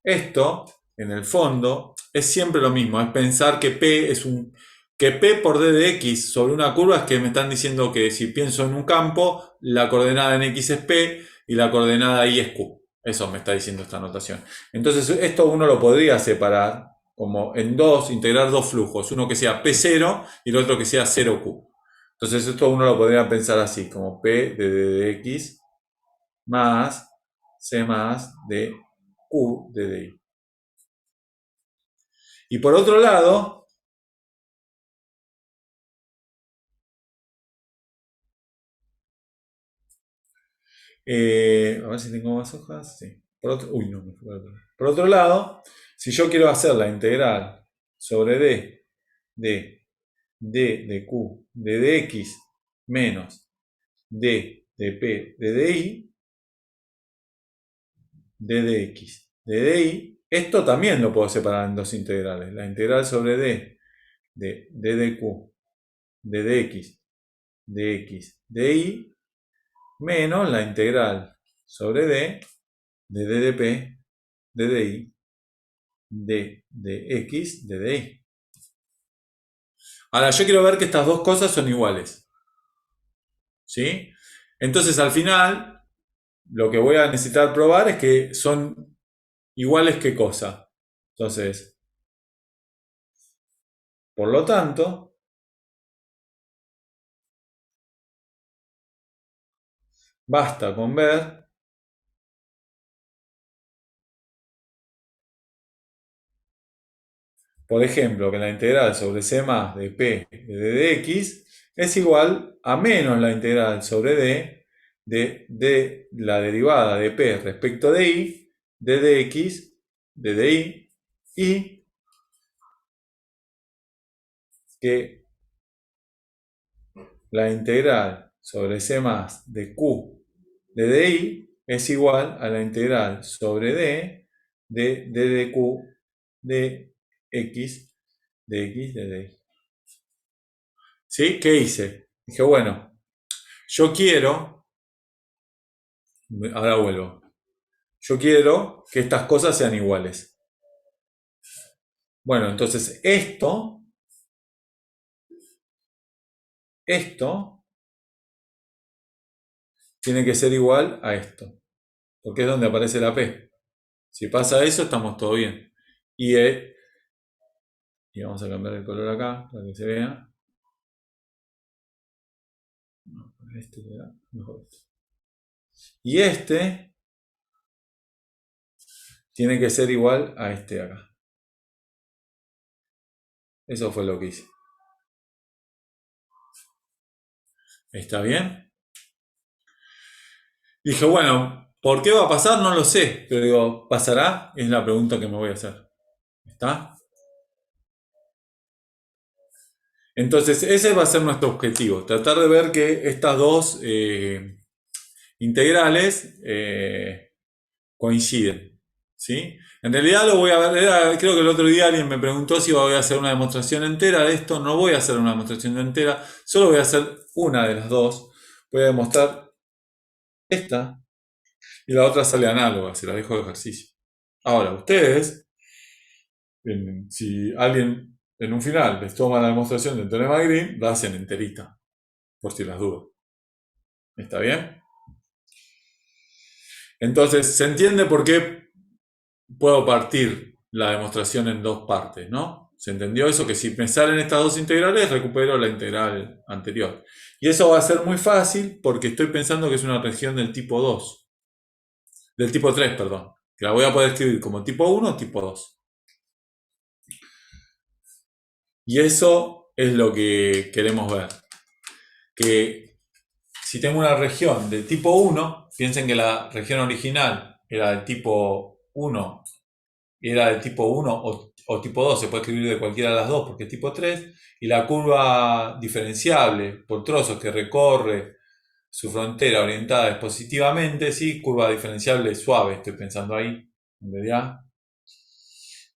Esto, en el fondo, es siempre lo mismo. Es pensar que P por d de x sobre una curva es que me están diciendo que si pienso en un campo, la coordenada en x es P y la coordenada y es Q. Eso me está diciendo esta notación. Entonces, esto uno lo podría separar como en integrar dos flujos. Uno que sea P0 y el otro que sea 0Q. Entonces, esto uno lo podría pensar así, como P de d de x más C más de Q de DI. Y por otro lado, a ver si tengo más hojas. Sí. Por otro lado, si yo quiero hacer la integral sobre D de Q de dx menos D de P de DI, D de X de DI, esto también lo puedo separar en dos integrales. La integral sobre D de Q de dx de X de Y menos la integral sobre D de P de DI de X de DI. Ahora, yo quiero ver que estas dos cosas son iguales. ¿Sí? Entonces, al final, lo que voy a necesitar probar es que son iguales qué cosa. Entonces, por lo tanto, basta con ver por ejemplo, que la integral sobre c más de p de dx es igual a menos la integral sobre d de la derivada de p respecto de y de dx de di y que la integral sobre c más de q de di es igual a la integral sobre d de dq de x de di. ¿Sí? ¿Qué hice? Dije, bueno, yo quiero, ahora vuelvo, yo quiero que estas cosas sean iguales. Bueno, entonces esto tiene que ser igual a esto, porque es donde aparece la P. Si pasa eso, estamos todo bien. Y vamos a cambiar el color acá para que se vea. Este queda mejor. Y este tiene que ser igual a este de acá. Eso fue lo que hice. ¿Está bien? Dije, bueno, ¿por qué va a pasar? No lo sé. Pero digo, ¿pasará? Es la pregunta que me voy a hacer. ¿Está? Entonces, ese va a ser nuestro objetivo. Tratar de ver que estas dos integrales coinciden. ¿Sí? En realidad lo voy a ver, creo que el otro día alguien me preguntó si voy a hacer una demostración entera de esto. No voy a hacer una demostración entera, solo voy a hacer una de las dos. Voy a demostrar esta y la otra sale análoga, se la dejo de ejercicio. Ahora, ustedes, si alguien en un final les toman la demostración de teorema de Green, la hacen enterita, por si las dudas. ¿Está bien? Entonces, se entiende por qué puedo partir la demostración en dos partes, ¿no? ¿Se entendió eso? Que si me salen estas dos integrales, recupero la integral anterior. Y eso va a ser muy fácil porque estoy pensando que es una región del tipo 2. Del tipo 3, perdón. Que la voy a poder escribir como tipo 1 o tipo 2. Y eso es lo que queremos ver. Que si tengo una región del tipo 1, piensen que la región original era del tipo 1, era del tipo 1 o tipo 2, se puede escribir de cualquiera de las dos porque es tipo 3, y la curva diferenciable por trozos que recorre su frontera orientada expositivamente, ¿sí? Curva diferenciable suave, estoy pensando ahí, en realidad.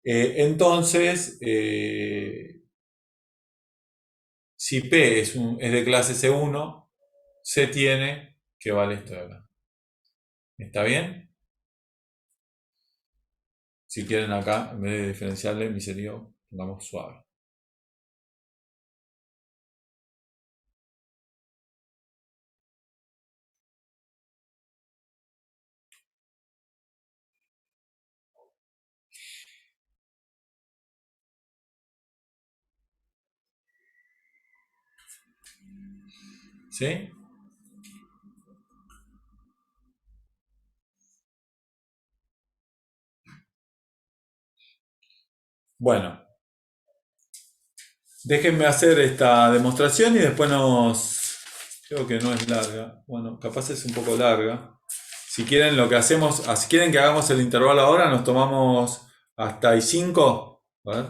Entonces, si P es de clase C1, C tiene que vale esto de acá. ¿Está bien? Si quieren acá, en vez de diferenciarle, miserio, pongamos suave. ¿Sí? Bueno, déjenme hacer esta demostración y después Creo que no es larga. Bueno, capaz es un poco larga. Si quieren lo que hacemos, si quieren que hagamos el intervalo ahora, nos tomamos hasta I5, ¿vale?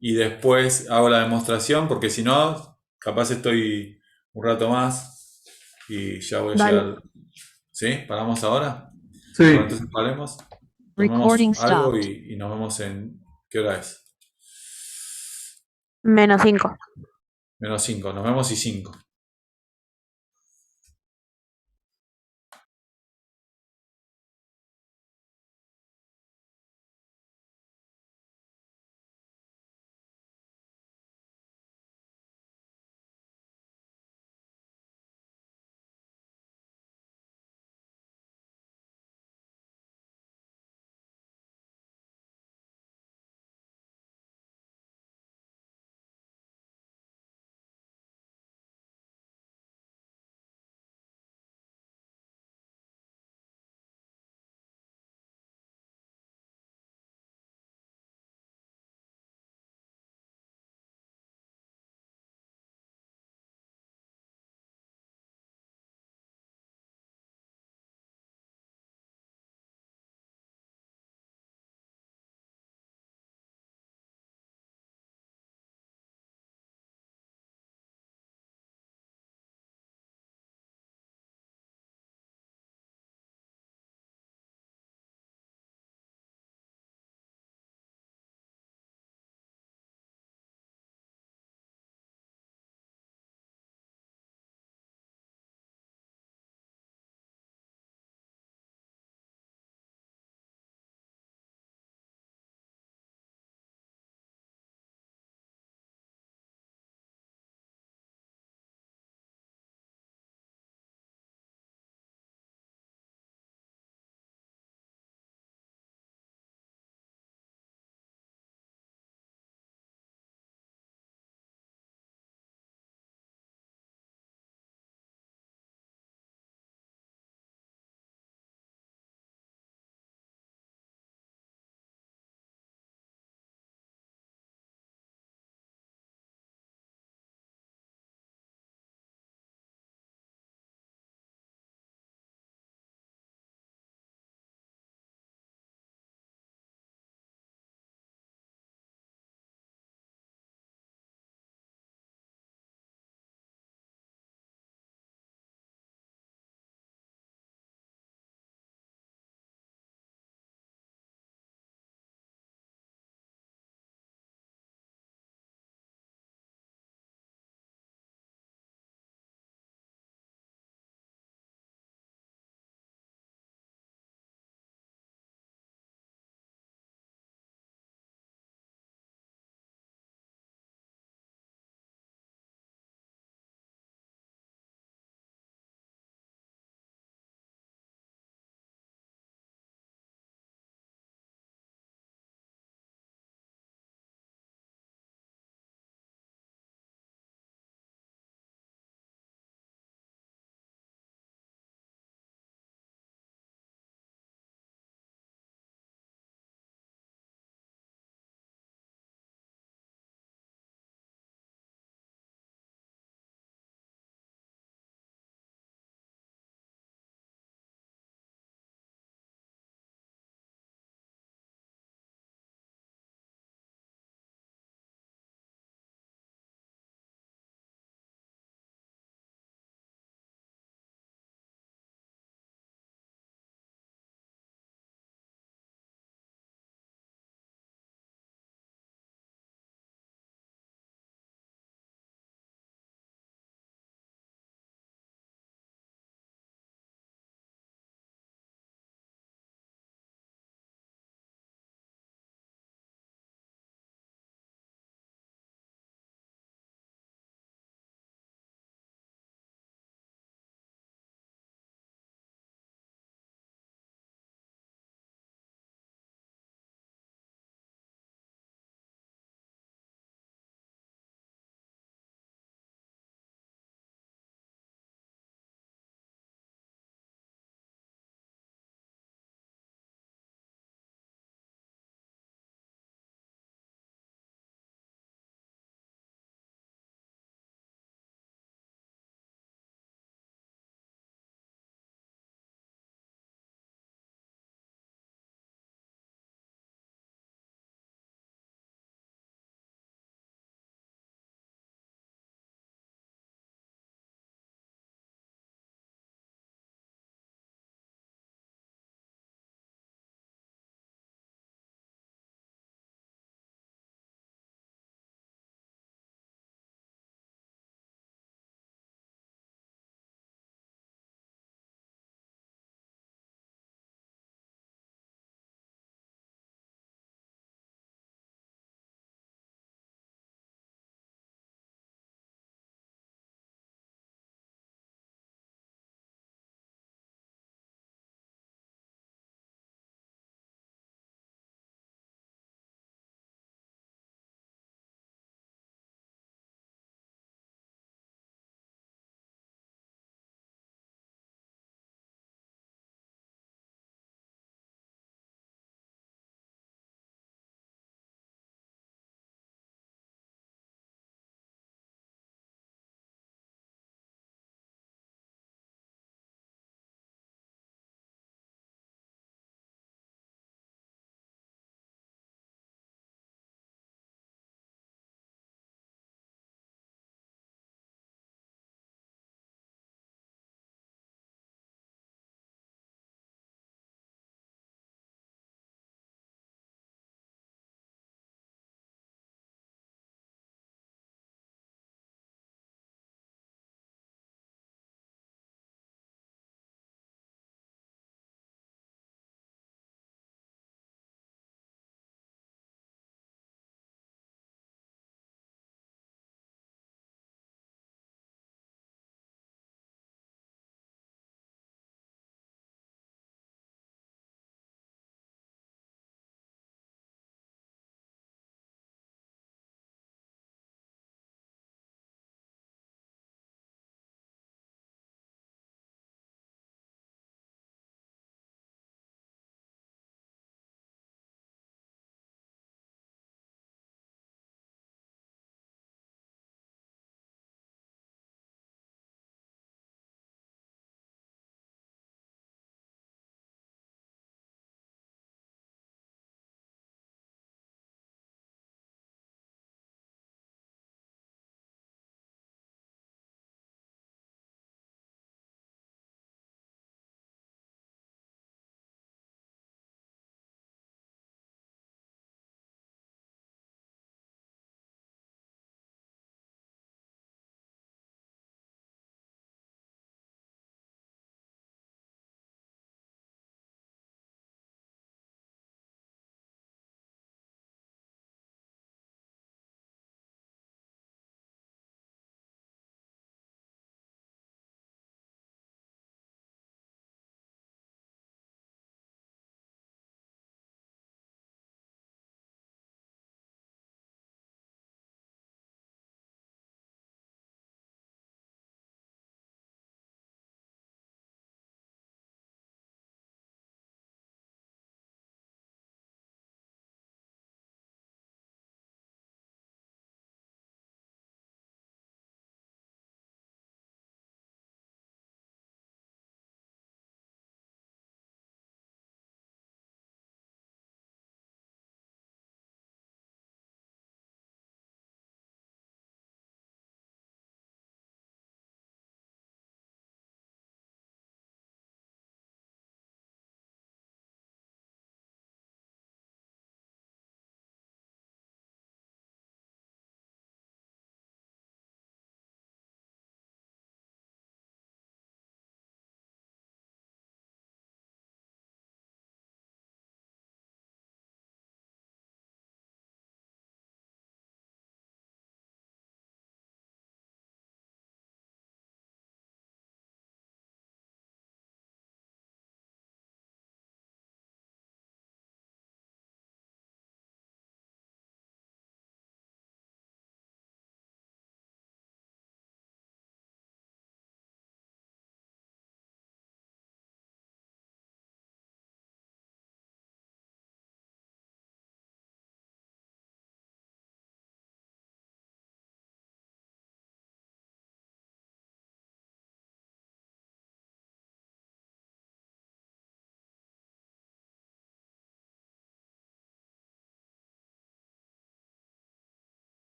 Y después hago la demostración, porque si no, capaz estoy un rato más y ya voy a Dale. llegar. ¿Sí? ¿Paramos ahora? Sí. Bueno, entonces paremos, tomemos Recording algo stopped. y nos vemos en... ¿Qué hora es? -5. -5, nos vemos I5.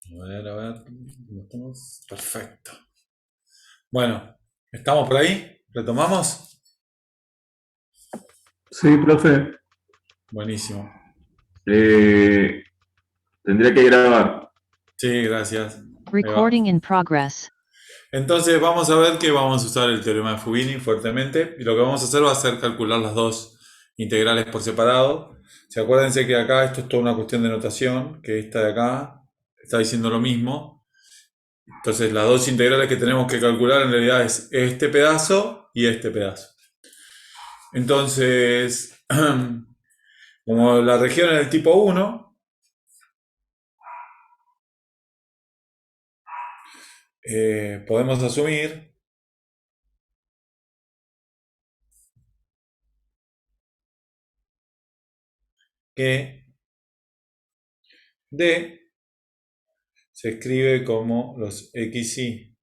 A ver. Perfecto. Bueno, ¿estamos por ahí? ¿Retomamos? Sí, profe. Buenísimo. Tendría que grabar. Sí, gracias. Ahí va. Recording in progress. Entonces vamos a ver que vamos a usar el teorema de Fubini fuertemente y lo que vamos a hacer va a ser calcular las dos integrales por separado. Si acuérdense que acá esto es toda una cuestión de notación, que esta de acá está diciendo lo mismo. Entonces las dos integrales que tenemos que calcular en realidad es este pedazo y este pedazo. Entonces, como la región es del tipo 1, podemos asumir que D se escribe como los xy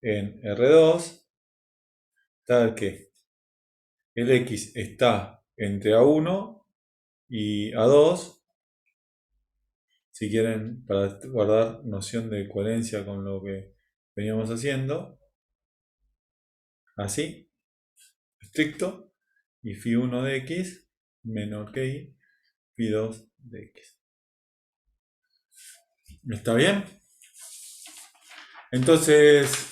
en R2, tal que el x está entre A1 y A2, si quieren, para guardar noción de coherencia con lo que veníamos haciendo, así, estricto, y phi1 de x menor que y, phi2 de x. ¿Está bien? Entonces,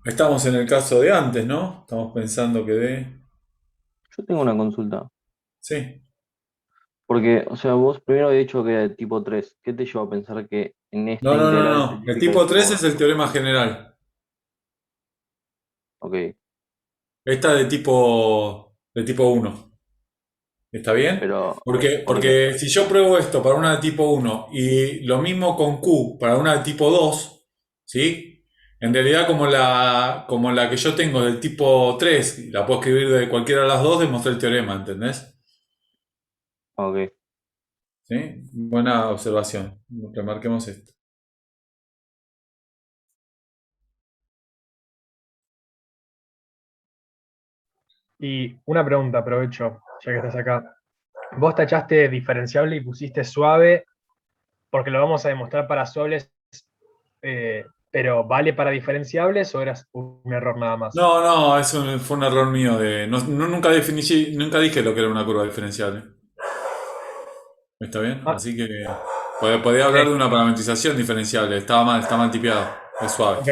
estamos en el caso de antes, ¿no? Estamos pensando que D... Yo tengo una consulta. Sí. Porque, o sea, vos primero habías dicho que era de tipo 3. ¿Qué te llevó a pensar que en esta No. integral El específica tipo es 3 tipo... es el teorema general. Ok, Esta es de tipo 1. ¿Está bien? pero... Porque si yo pruebo esto para una de tipo 1 y lo mismo con Q para una de tipo 2, ¿sí? En realidad como la que yo tengo del tipo 3, la puedo escribir de cualquiera de las dos, demostré el teorema, ¿entendés? Ok. ¿Sí? Buena observación. Remarquemos esto. Y una pregunta, aprovecho, ya que estás acá. Vos tachaste diferenciable y pusiste suave, porque lo vamos a demostrar para suaves, pero ¿vale para diferenciables o era un error nada más? No, eso fue un error mío nunca nunca dije lo que era una curva diferencial. ¿Está bien? Ah, Así que podía hablar de una parametrización diferenciable. Está mal tipeado. Es suave. ok,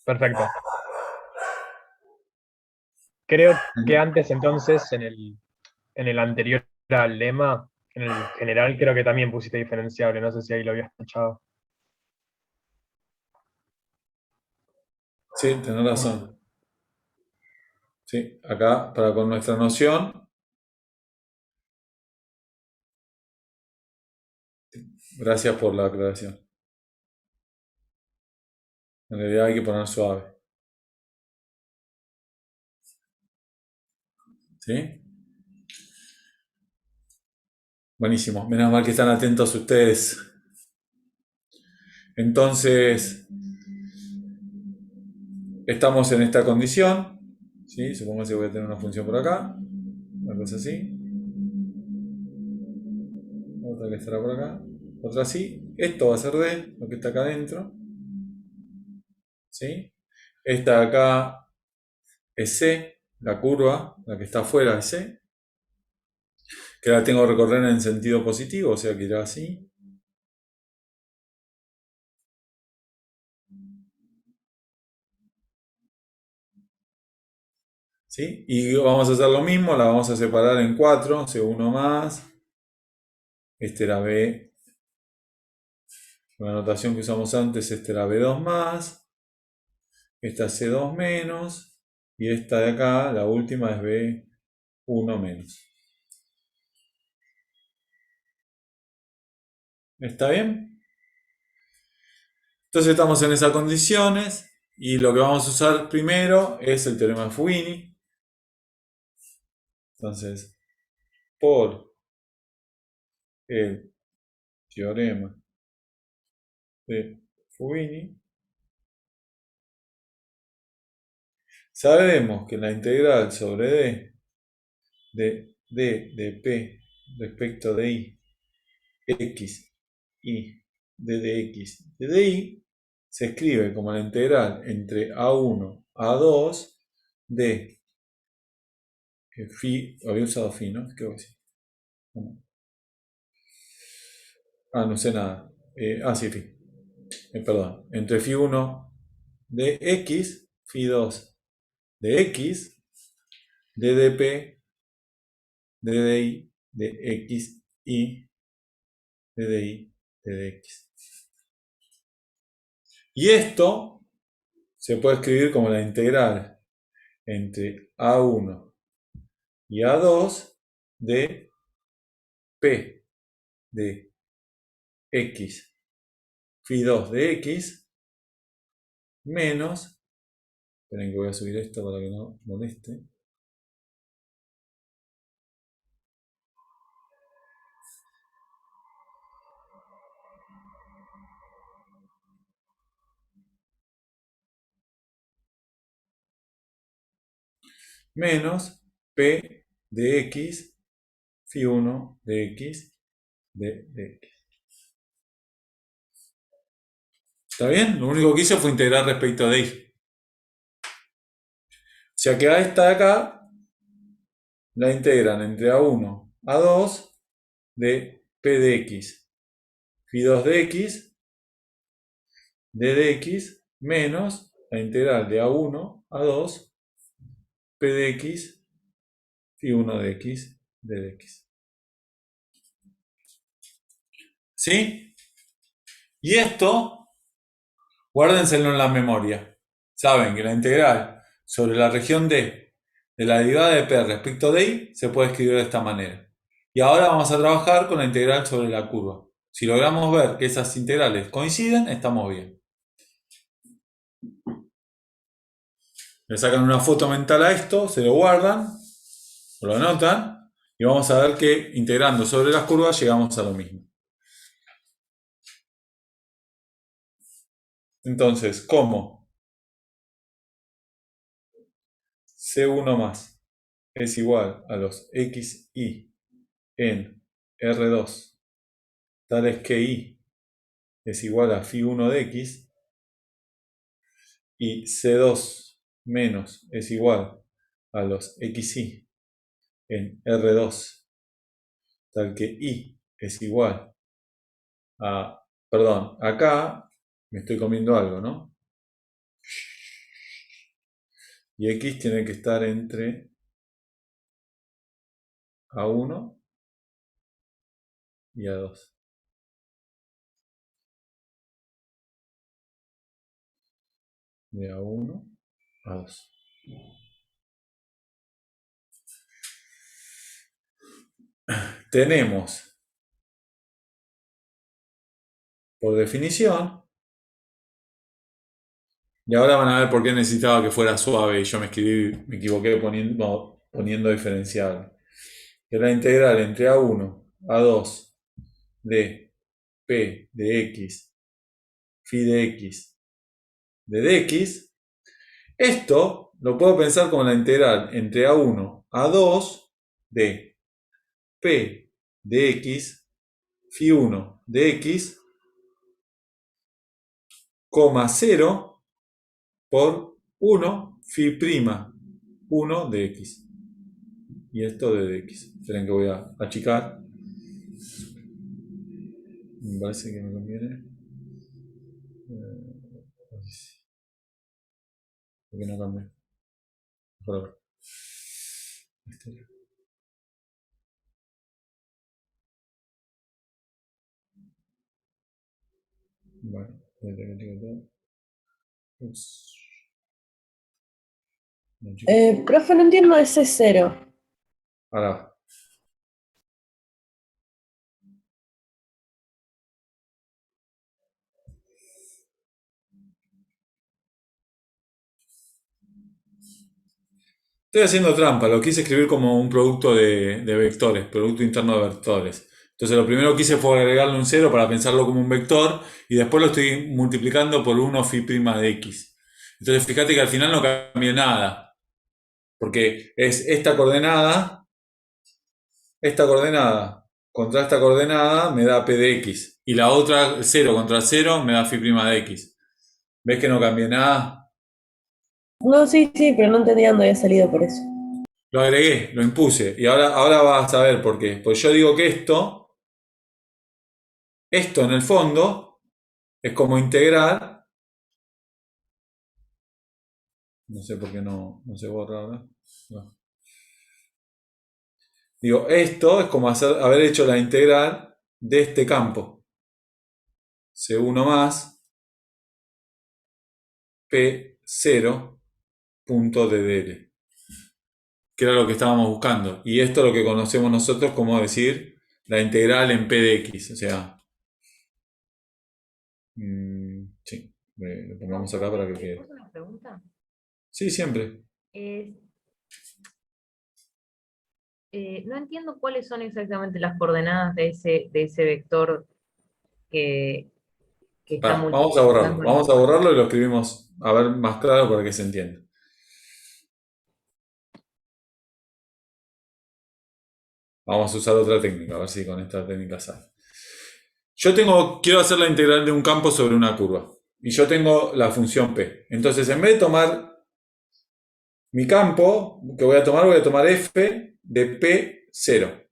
perfecto. Creo que antes entonces, en el anterior al lema, en el general, creo que también pusiste diferenciable, no sé si ahí lo habías tachado. Sí, tenés razón. Sí, acá, para con nuestra noción. Gracias por la aclaración. En realidad hay que poner suave. ¿Sí? Buenísimo. Menos mal que están atentos ustedes. Entonces, estamos en esta condición. ¿Sí? Supongo que voy a tener una función por acá. Una cosa así. Otra que estará por acá. Otra así. Esto va a ser D, lo que está acá adentro. ¿Sí? Esta de acá es C, la curva, la que está afuera es C, que la tengo que recorrer en sentido positivo, o sea que irá así. ¿Sí? Y vamos a hacer lo mismo, la vamos a separar en 4, C1 más, este era B, con la notación que usamos antes, este era B2 más, esta es C2 menos, y esta de acá, la última es B1 menos. ¿Está bien? Entonces estamos en esas condiciones y lo que vamos a usar primero es el teorema de Fubini. Entonces, por el teorema de Fubini, sabemos que la integral sobre D de D de P respecto de I, X, Y, D de X, D de Y, se escribe como la integral entre A1, A2 de phi, había usado phi, ¿no? Creo que sí. No sé nada. Sí, phi. Perdón. Entre phi 1 de X, phi 2 de X, D de P, D de Y, de X, Y, D de Y, D de X. Y esto se puede escribir como la integral entre A1 y A2 de P de X, phi 2 de X, menos, esperen que voy a subir esto para que no moleste, menos P de X, phi 1 de X, de X. ¿Está bien? Lo único que hice fue integrar respecto de Y. O sea que a esta de acá la integran entre A1, A2 de P de X, phi 2 de X, D de X, menos la integral de A1, A2, P de X, phi 1 de X, D de X. ¿Sí? Y esto, guárdenselo en la memoria. Saben que la integral sobre la región D de la derivada de P respecto de Y se puede escribir de esta manera. Y ahora vamos a trabajar con la integral sobre la curva. Si logramos ver que esas integrales coinciden, estamos bien. Le sacan una foto mental a esto, se lo guardan, o lo anotan, y vamos a ver que integrando sobre las curvas llegamos a lo mismo. Entonces, ¿cómo? C1 más es igual a los xy en R2, tales que y es igual a phi 1 de x, y C2 menos es igual a los xy en R2, tal que y es igual a, perdón, acá me estoy comiendo algo, ¿no? Y x tiene que estar entre A1 y A2. De A1 a 2. Tenemos, por definición, y ahora van a ver por qué necesitaba que fuera suave y yo me equivoqué poniendo diferencial. Que la integral entre A1, A2 de P de X, phi de X, de dx, esto lo puedo pensar como la integral entre A1, A2 de P de X, phi 1 de X, 0 por 1 phi prima 1 de X. Y esto de dx. Esperen que voy a achicar. Me parece que me conviene. ¿Por qué no cambia? Por acá. Bueno, profe, no entiendo ese cero. ahora. Estoy haciendo trampa, lo quise escribir como un producto de vectores, producto interno de vectores. Entonces lo primero que hice fue agregarle un 0 para pensarlo como un vector y después lo estoy multiplicando por 1 phi prima de x. Entonces fíjate que al final no cambié nada, porque es esta coordenada esta coordenada contra esta coordenada me da P de X. Y la otra, 0 contra 0, me da phi' de X. ¿Ves que no cambié nada? No, sí, pero no entendía dónde había salido por eso. Lo agregué, lo impuse. Y ahora vas a ver por qué. Pues yo digo que esto en el fondo es como integral. No sé por qué no se borra ahora. No. Digo, esto es como haber hecho la integral de este campo. C1 más P0 punto de DL. Que era lo que estábamos buscando. Y esto es lo que conocemos nosotros como decir la integral en P de X. O sea, sí, lo pongamos acá para que quede. ¿Puedo hacer una pregunta? Sí, siempre. No entiendo cuáles son exactamente las coordenadas de ese vector que está Vamos a borrarlo. Vamos a borrarlo y lo escribimos a ver más claro para que se entienda. Vamos a usar otra técnica, a ver si con esta técnica sale. Quiero hacer la integral de un campo sobre una curva. Y yo tengo la función P. Entonces, en vez de tomar mi campo, que voy a tomar f de P0.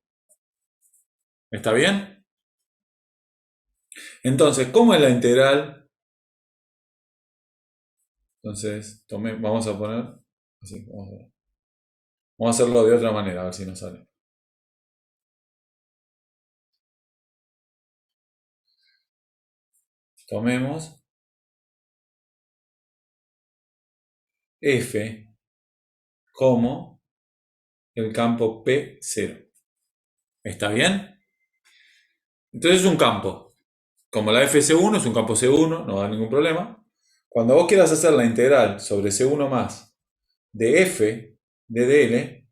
¿Está bien? Entonces, ¿cómo es la integral? Entonces, vamos a poner así, vamos a hacerlo de otra manera, a ver si nos sale. Tomemos f como el campo P0. ¿Está bien? Entonces es un campo. Como la FC1 es un campo C1, no da ningún problema. Cuando vos quieras hacer la integral sobre C1 más de f de dl,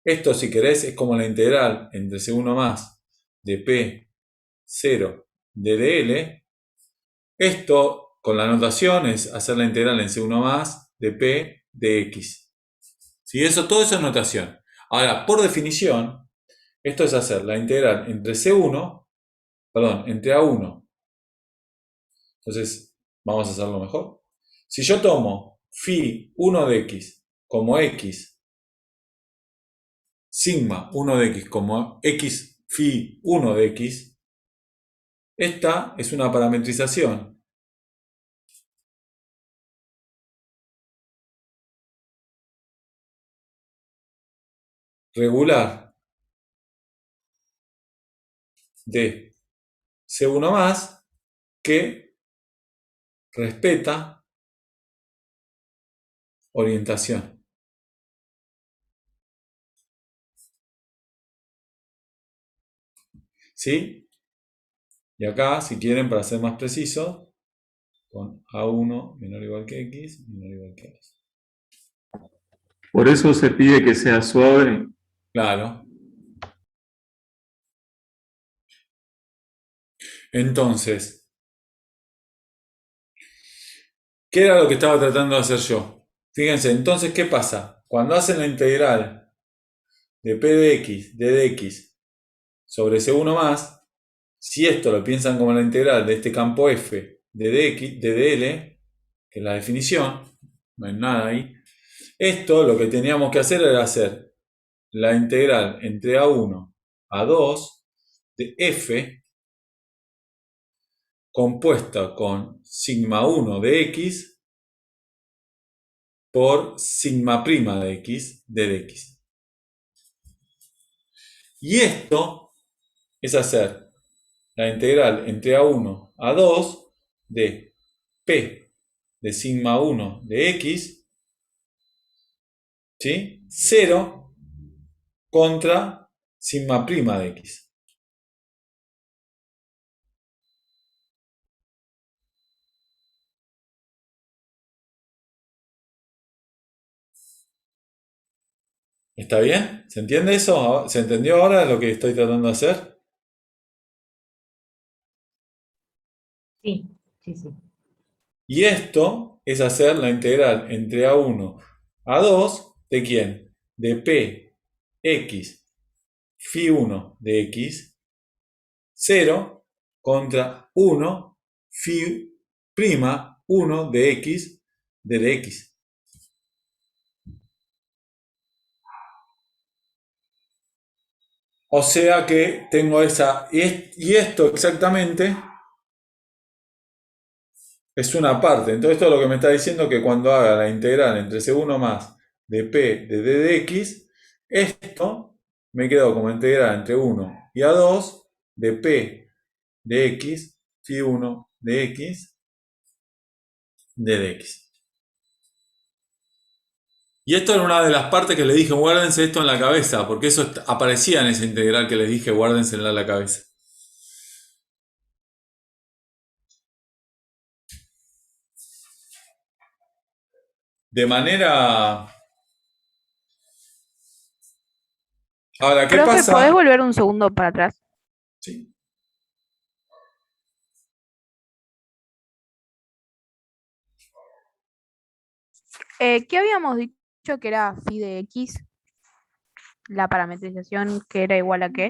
esto si querés es como la integral entre C1 más de P0 de dl. Esto con la notación es hacer la integral en C1 más de P de X. ¿Sí? Todo eso es notación. Ahora, por definición, esto es hacer la integral entre entre A1. Entonces, vamos a hacerlo mejor. Si yo tomo phi 1 de X como X, sigma 1 de X como X phi 1 de X, esta es una parametrización regular de C1 más que respeta orientación. ¿Sí? Y acá, si quieren, para ser más preciso, con A1 menor o igual que X, menor o igual que 2. Por eso se pide que sea suave. Claro. Entonces, ¿qué era lo que estaba tratando de hacer yo? Fíjense, entonces, ¿qué pasa? Cuando hacen la integral de P de X, de dx, sobre C1 más, si esto lo piensan como la integral de este campo f de dx, de dl, que es la definición, no hay nada ahí, esto lo que teníamos que hacer era hacer la integral entre A1 a 2 de f compuesta con sigma 1 de x por sigma prima de x de dx. Y esto es hacer la integral entre A1 a 2 de p de sigma 1 de x, ¿sí? 0 contra sigma prima de x. ¿Está bien? ¿Se entiende eso? ¿Se entendió ahora lo que estoy tratando de hacer? Sí. Y esto es hacer la integral entre A1 a 2 ¿de quién? De P, X phi 1 de x, 0 contra 1 phi prima 1 de x de x. O sea que tengo esa, y esto exactamente es una parte. Entonces esto es lo que me está diciendo, que cuando haga la integral entre C1 más de P de D de X, esto me quedó como integral entre 1 y A2 de P de X, phi 1 de X, de X. Y esto era una de las partes que les dije, guárdense esto en la cabeza, porque eso aparecía en esa integral que les dije, guárdensela en la cabeza. De manera... Ahora, ¿qué Profe, pasa? ¿podés volver un segundo para atrás? Sí. ¿Qué habíamos dicho que era phi de x? La parametrización que era igual a qué?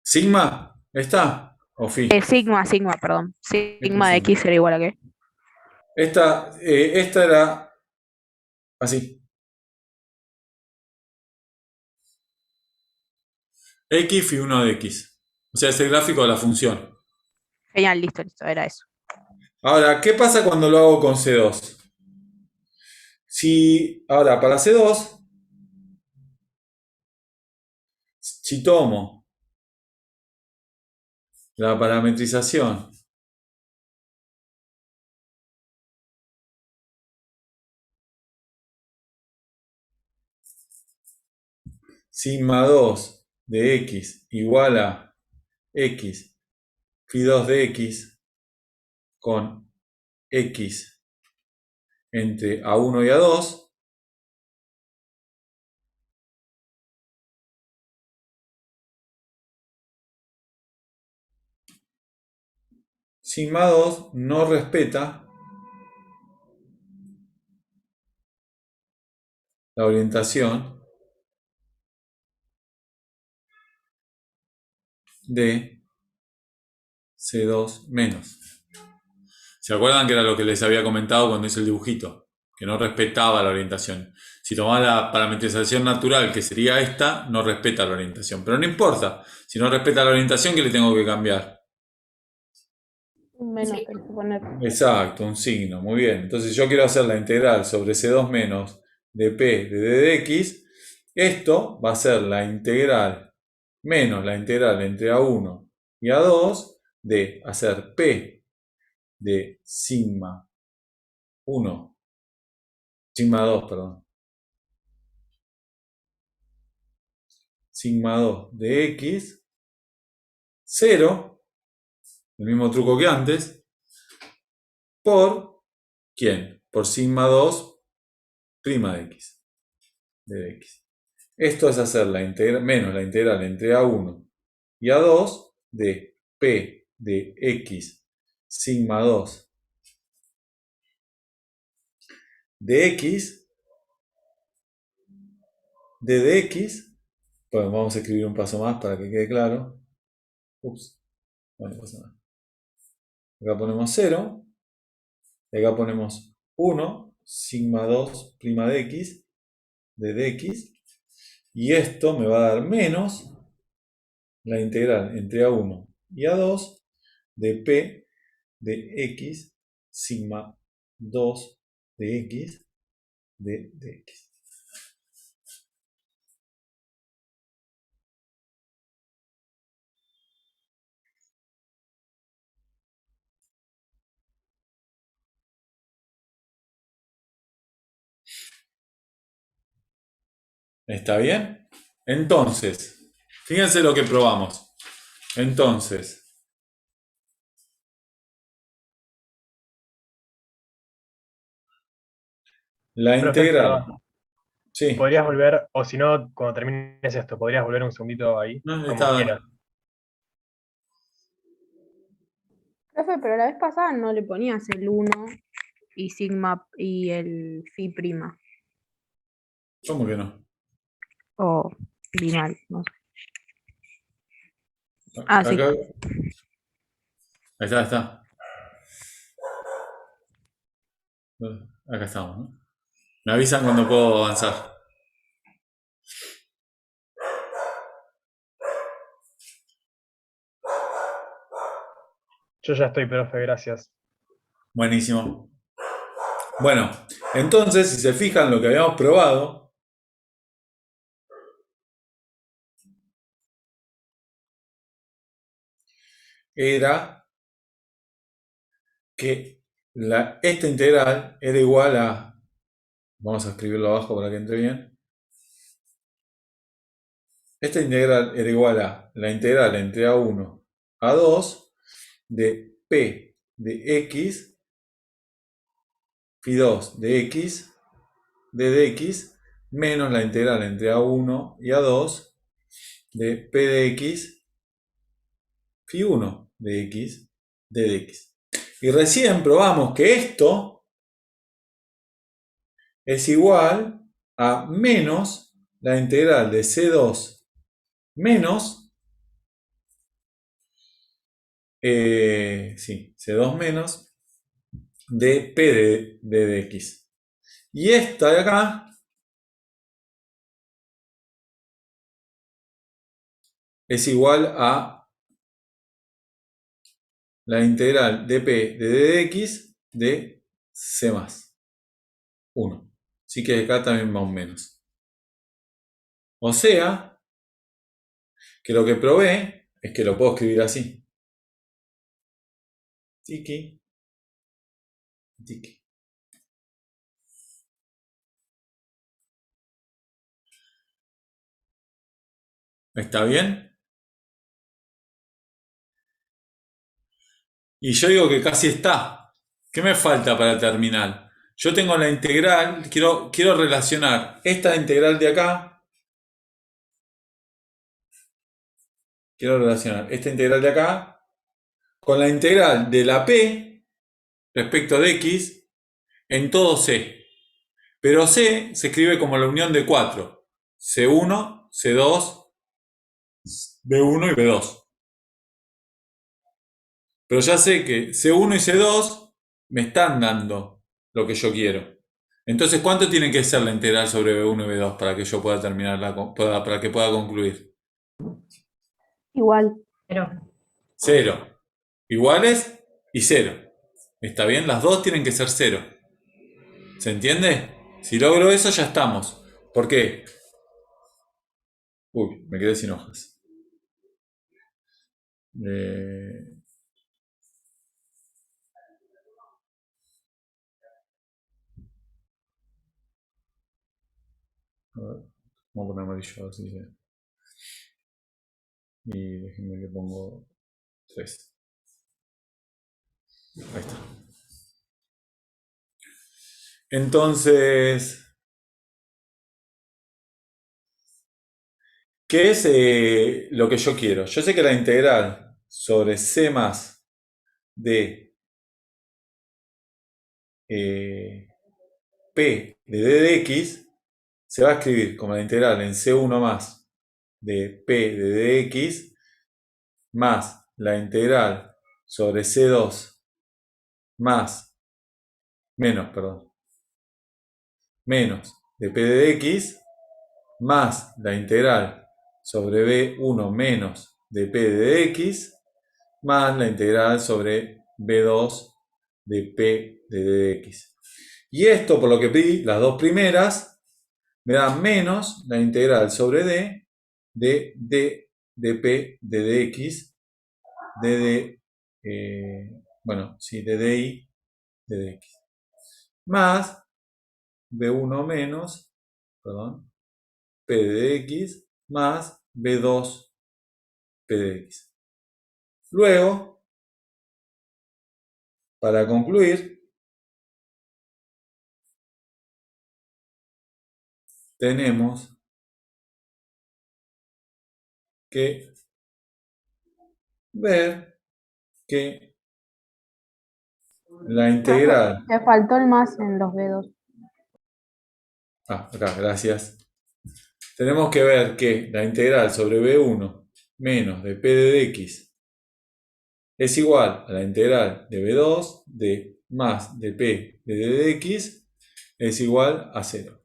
¿Sigma? ¿Está? ¿O phi? Sigma, perdón. Sigma de x era igual a qué. Esta era así. X phi 1 de x. O sea, es el gráfico de la función. Genial, listo, era eso. Ahora, ¿qué pasa cuando lo hago con C2? Ahora, para C2, si tomo la parametrización sigma 2 de x igual a x phi 2 de x con x entre A1 y A2, sigma 2 no respeta la orientación de C2 menos. ¿Se acuerdan que era lo que les había comentado cuando hice el dibujito? Que no respetaba la orientación. Si tomaba la parametrización natural, que sería esta, no respeta la orientación. Pero no importa. Si no respeta la orientación, ¿qué le tengo que cambiar? Un menos que poner. Exacto, un signo. Muy bien. Entonces yo quiero hacer la integral sobre C2 menos de P de D de X. Esto va a ser la integral menos la integral entre A1 y A2 de hacer P de sigma 1, sigma 2, perdón. Sigma 2 de X, 0, el mismo truco que antes, por ¿quién? Por sigma 2 prima de X, de X. Esto es hacer la integral, menos la integral entre A1 y A2 de P de X sigma 2 de X de dx. Bueno, vamos a escribir un paso más para que quede claro. Ups, bueno, no pasa nada. Acá ponemos 0. Y acá ponemos 1, sigma 2 prima de x, de dx. Y esto me va a dar menos la integral entre A1 y A2 de P de x sigma 2 de x de dx. ¿Está bien? Entonces, fíjense lo que probamos. Entonces, la Profe, integral. perdón. Sí. ¿Podrías volver, o si no, cuando termines esto, podrías volver un segundito ahí? No, Como quieras. Profe, pero la vez pasada no le ponías el 1 y sigma y el phi prima. ¿Cómo que no? O vi mal, no sé. Ah, sí. Acá. Ahí está, ahí está. Acá estamos, ¿no? Me avisan cuando puedo avanzar. Yo ya estoy, profe, gracias. Buenísimo. Bueno, entonces, si se fijan lo que habíamos probado, era que esta integral era igual a, vamos a escribirlo abajo para que entre bien, esta integral era igual a la integral entre A1 a 2 de P de X, Phi2 de X, d de X, menos la integral entre A1 y A2 de P de X, Phi1 de X, d de X. Y recién probamos que esto es igual a menos la integral de C2 menos, C2 menos de P de X. Y esta de acá es igual a la integral de P de d de X de C más 1. Así que acá también va un menos. O sea, que lo que probé es que lo puedo escribir así. Tiki, tiki. ¿Está bien? Y yo digo que casi está. ¿Qué me falta para terminar? Yo tengo la integral, quiero relacionar esta integral de acá. Quiero relacionar esta integral de acá con la integral de la P respecto de X en todo C. Pero C se escribe como la unión de 4. C1, C2, B1 y B2. Pero ya sé que C1 y C2 me están dando lo que yo quiero. Entonces, ¿cuánto tiene que ser la integral sobre B1 y B2 para que yo pueda terminar para que pueda concluir? Igual. Pero 0. Iguales y 0. ¿Está bien? Las dos tienen que ser 0. ¿Se entiende? Si logro eso, ya estamos. ¿Por qué? Uy, me quedé sin hojas. A ver, vamos a poner amarillo así. Y déjenme que pongo 3. Ahí está. Entonces, ¿qué es lo que yo quiero? Yo sé que la integral sobre C más de P de d de X se va a escribir como la integral en C1 más de P de d de X más la integral sobre C2 más, menos de P de X más la integral sobre B1 menos de P de X más la integral sobre B2 de P de X. Y esto, por lo que pedí, las dos primeras, me da menos la integral sobre D de P de X de DI de X. Más B1 menos, P de X más B2 P de X. Luego, para concluir, tenemos que ver que la integral... Te faltó el más en los dedos. acá, gracias. Tenemos que ver que la integral sobre B1 menos de P de dx es igual a la integral de B2 de más de P de d de x es igual a 0.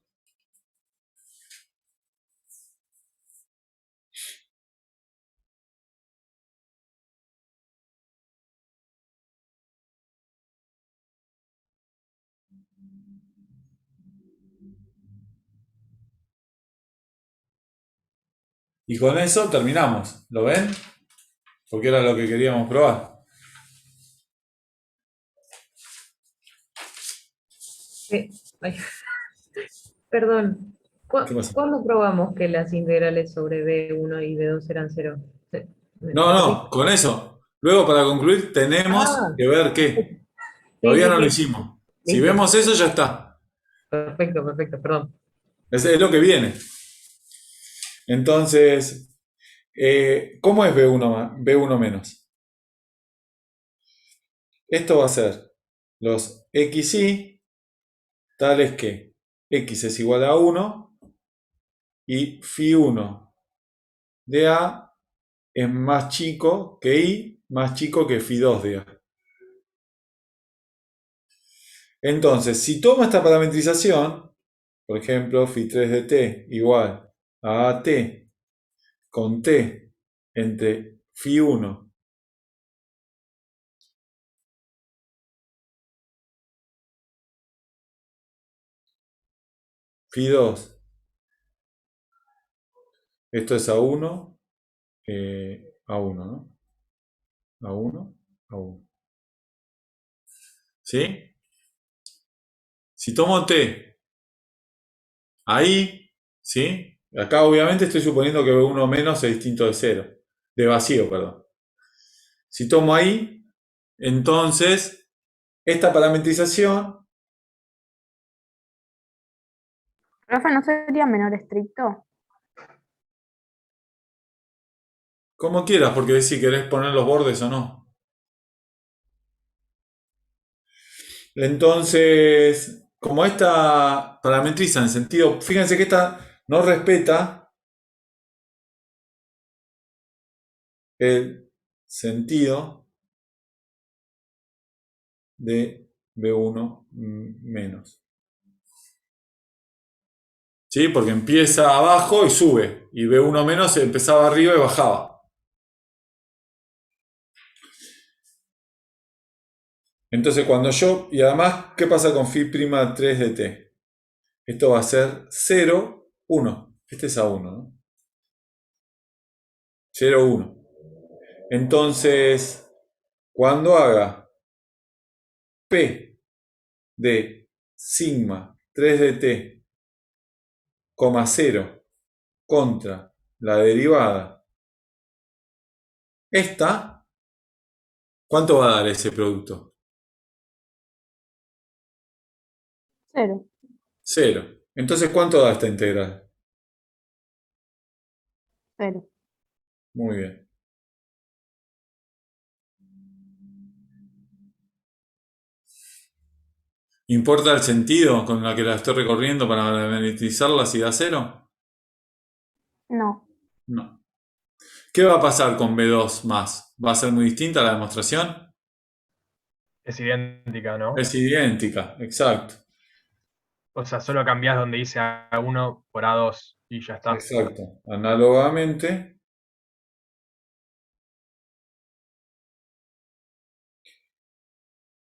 Y con eso terminamos. ¿Lo ven? Porque era lo que queríamos probar. Ay, perdón. ¿Qué pasa? ¿Cuándo probamos que las integrales sobre B1 y B2 eran 0? No, con eso. Luego, para concluir, tenemos Ah, que ver qué. sí, Todavía sí, no lo sí. hicimos. Si Listo. vemos eso, ya está. Perfecto, perdón. Es lo que viene. Entonces, ¿cómo es B1 menos? Esto va a ser los xy tales que x es igual a 1 y phi1 de A es más chico que y, más chico que phi2 de A. Entonces, si tomo esta parametrización, por ejemplo, phi3 de t igual a AT con t entre phi1 phi2, esto es A1, A1, ¿no? A1, A1. ¿Sí? Si tomo t ahí, ¿sí? Acá obviamente estoy suponiendo que B1 menos es distinto de 0, de vacío, perdón. Si tomo ahí, entonces esta parametrización, Profe, ¿no sería menor estricto? como quieras, porque ves si querés poner los bordes o no. Entonces, como esta parametriza en sentido, fíjense que esta no respeta el sentido de B1 menos. ¿Sí? Porque empieza abajo y sube, y B1 menos empezaba arriba y bajaba. Entonces cuando yo, y además, ¿qué pasa con phi'3 de t? Esto va a ser 0, 1. Este es A1, ¿no? 0, 1. Entonces, cuando haga P de sigma 3 de t, 0 contra la derivada, esta, ¿cuánto va a dar ese producto? 0. 0. Entonces, ¿cuánto da esta integral? 0. Muy bien. ¿Importa el sentido con el que la estoy recorriendo para monetizarla si da 0? No. No. ¿Qué va a pasar con B2 más? ¿Va a ser muy distinta la demostración? Es idéntica, ¿no? Es idéntica, exacto. O sea, solo cambiás donde dice A1 por A2 y ya está. Exacto. Análogamente,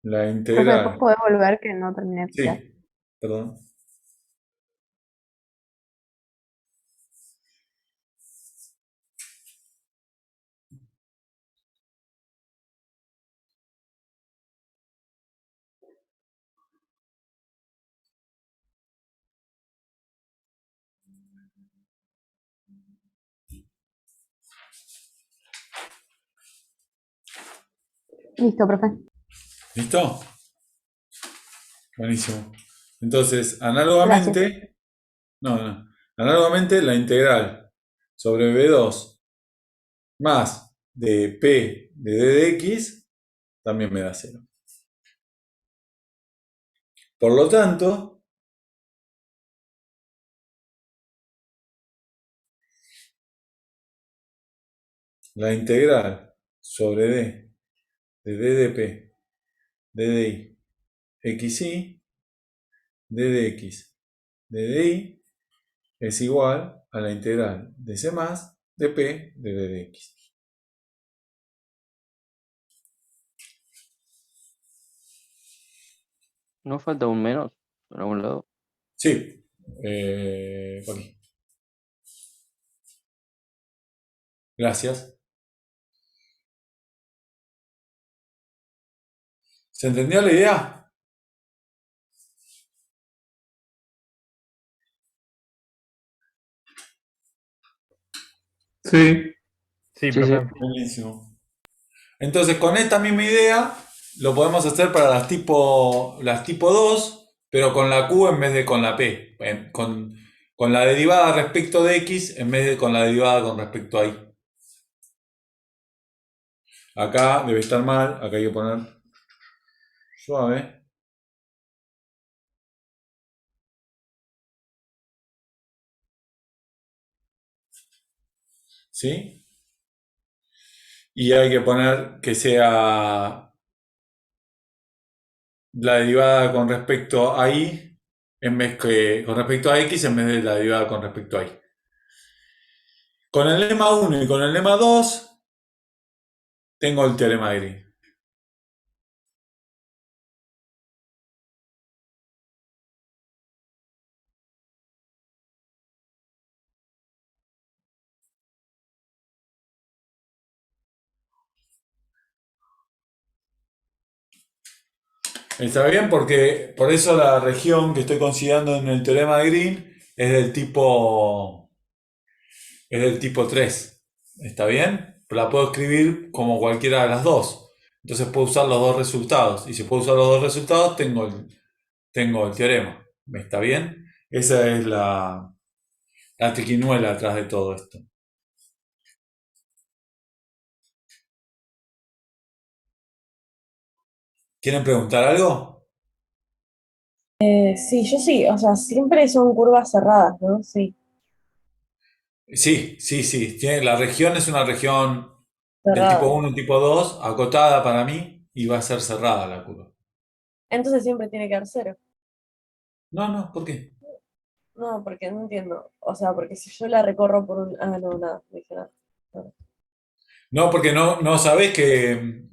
la Profe, después integral. podés volver que no terminé de explicar. Sí, perdón. Listo, profe. ¿Listo? Buenísimo. Entonces, Gracias. análogamente, análogamente la integral sobre B2 más de P de D de X también me da 0. Por lo tanto, la integral sobre D de D de P, D de I, XY, D de X, D de Y es igual a la integral de C más de P de D de X. ¿No falta un menos por algún lado? Sí, por aquí. Gracias. ¿Se entendió la idea? Sí. Sí, Sí, sí. profe. Buenísimo. Entonces, con esta misma idea, lo podemos hacer para las tipo 2, pero con la Q en vez de con la P. Con la derivada respecto de X en vez de con la derivada con respecto a Y. Acá debe estar mal, acá hay que poner suave. ¿Sí? Y hay que poner que sea la derivada con respecto a Y en vez que con respecto a X en vez de la derivada con respecto a Y. Con el lema 1 y con el lema 2 tengo el teorema de Green. Está bien porque por eso la región que estoy considerando en el teorema de Green es del tipo 3. ¿Está bien? La puedo escribir como cualquiera de las dos. Entonces puedo usar los dos resultados. Y si puedo usar los dos resultados, tengo el teorema. ¿Está bien? Esa es la triquiñuela atrás de todo esto. ¿Quieren preguntar algo? Sí, yo sí, o sea, siempre son curvas cerradas, ¿no? Sí, Sí. La región es una región del tipo cerradas. 1 y tipo 2, acotada para mí, y va a ser cerrada la curva. Entonces siempre tiene que haber cero. No, ¿por qué? No, porque no entiendo. O sea, porque si yo la recorro por un... Ah, no, nada, no dije nada. No. No, porque no sabés que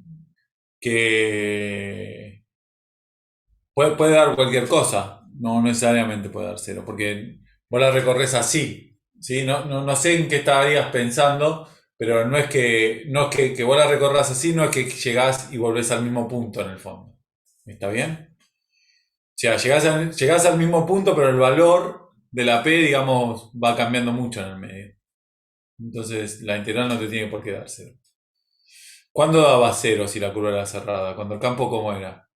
puede dar cualquier cosa. No necesariamente puede dar cero, porque vos la recorres así. ¿Sí? No sé en qué estarías pensando, pero no es que vos la recorras así, no es que llegás y volvés al mismo punto en el fondo. ¿Está bien? O sea, llegás al mismo punto, pero el valor de la P, digamos, va cambiando mucho en el medio. Entonces, la integral no te tiene por qué dar cero. ¿Cuándo daba cero si la curva era cerrada? ¿Cuando el campo cómo era?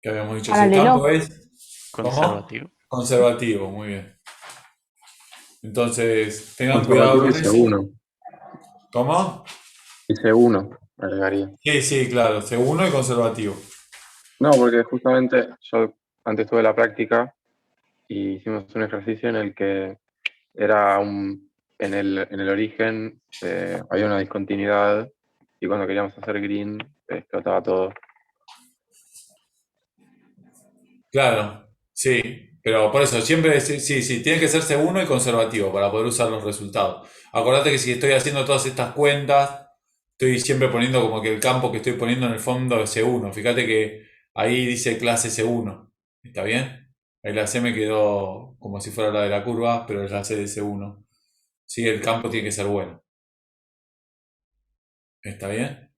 Que habíamos dicho, si el campo es... ¿cómo? Conservativo. Conservativo, muy bien. Entonces, tengan cuidado Conservativo con y eso. C1. ¿Cómo? Y C1 agregaría. Sí, claro, C1 y conservativo. No, porque justamente yo antes tuve la práctica y hicimos un ejercicio en el que era en el origen había una discontinuidad y cuando queríamos hacer green explotaba todo. Claro, sí, pero por eso, siempre, sí, tiene que ser C1 y conservativo para poder usar los resultados. Acordate que si estoy haciendo todas estas cuentas, estoy siempre poniendo como que el campo que estoy poniendo en el fondo es C1. Fíjate que ahí dice clase C1. ¿Está bien? Ahí la C me quedó como si fuera la de la curva, pero es la C de C1. Sí, el campo tiene que ser bueno. ¿Está bien?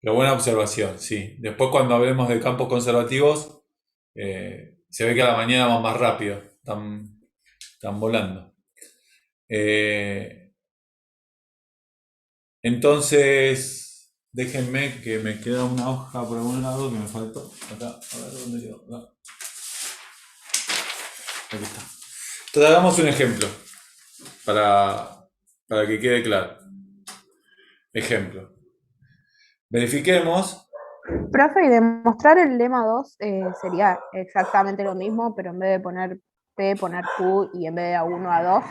Pero buena observación, sí. Después cuando hablemos de campos conservativos, se ve que a la mañana van más rápido. Están volando. Entonces, déjenme que me queda una hoja por algún lado que me faltó. Acá, a ver dónde quedó. Acá. Aquí está. Entonces hagamos un ejemplo para que quede claro. Ejemplo. Verifiquemos. Profe, y demostrar el lema 2 sería exactamente lo mismo, pero en vez de poner P poner Q y en vez de A1, A2.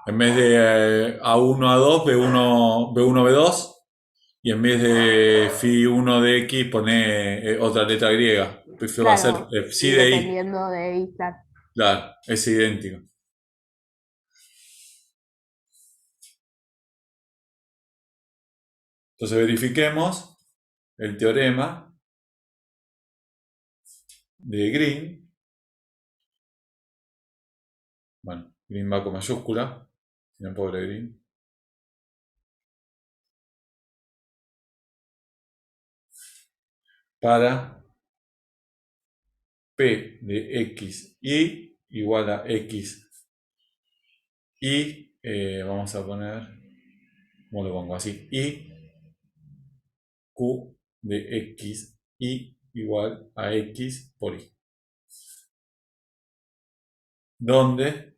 En vez de A1, A2, B1, B1, B2. Y en vez de Phi1 de X, pone otra letra griega. Pues va a ser Claro, Psi y de Y. dependiendo de Y, claro. Claro, es idéntico. Entonces verifiquemos el teorema de Green. Bueno, Green va con mayúscula, si no, pobre Green. Para P de X y igual a X y, vamos a poner, ¿cómo lo pongo? Así, y Q de X y igual a X por Y. Donde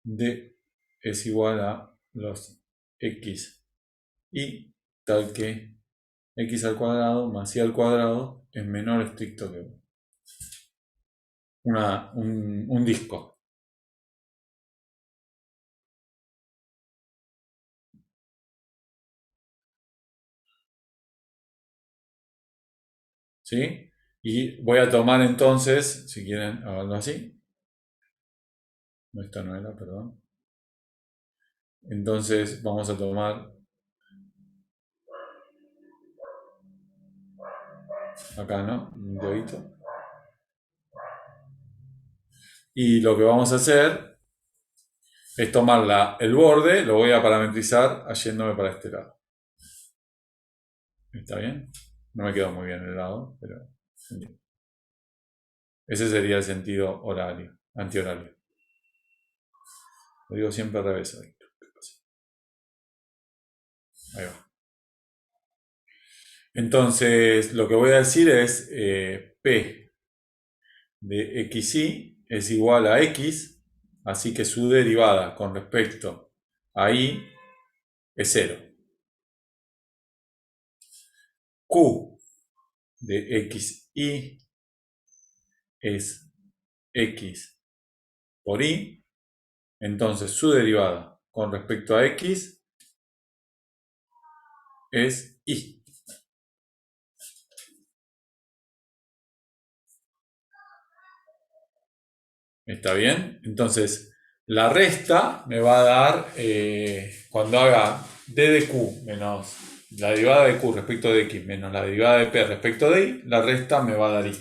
D es igual a los X y tal que X al cuadrado más Y al cuadrado es menor estricto que un disco. ¿Sí? Y voy a tomar entonces, si quieren, hacerlo así. No, esta no era, perdón. Entonces vamos a tomar acá, ¿no? Un dedito. Y lo que vamos a hacer es tomar el borde, lo voy a parametrizar yéndome para este lado. ¿Está bien? No me quedó muy bien el lado, pero ese sería el sentido horario, antihorario. Lo digo siempre al revés. Ahí va. Entonces, lo que voy a decir es P de xy es igual a x, así que su derivada con respecto a y es 0. Q de xy es x por y, entonces su derivada con respecto a x es y. ¿Está bien? Entonces, la resta me va a dar, cuando haga d de q menos la derivada de q respecto de x menos la derivada de p respecto de y, la resta me va a dar y.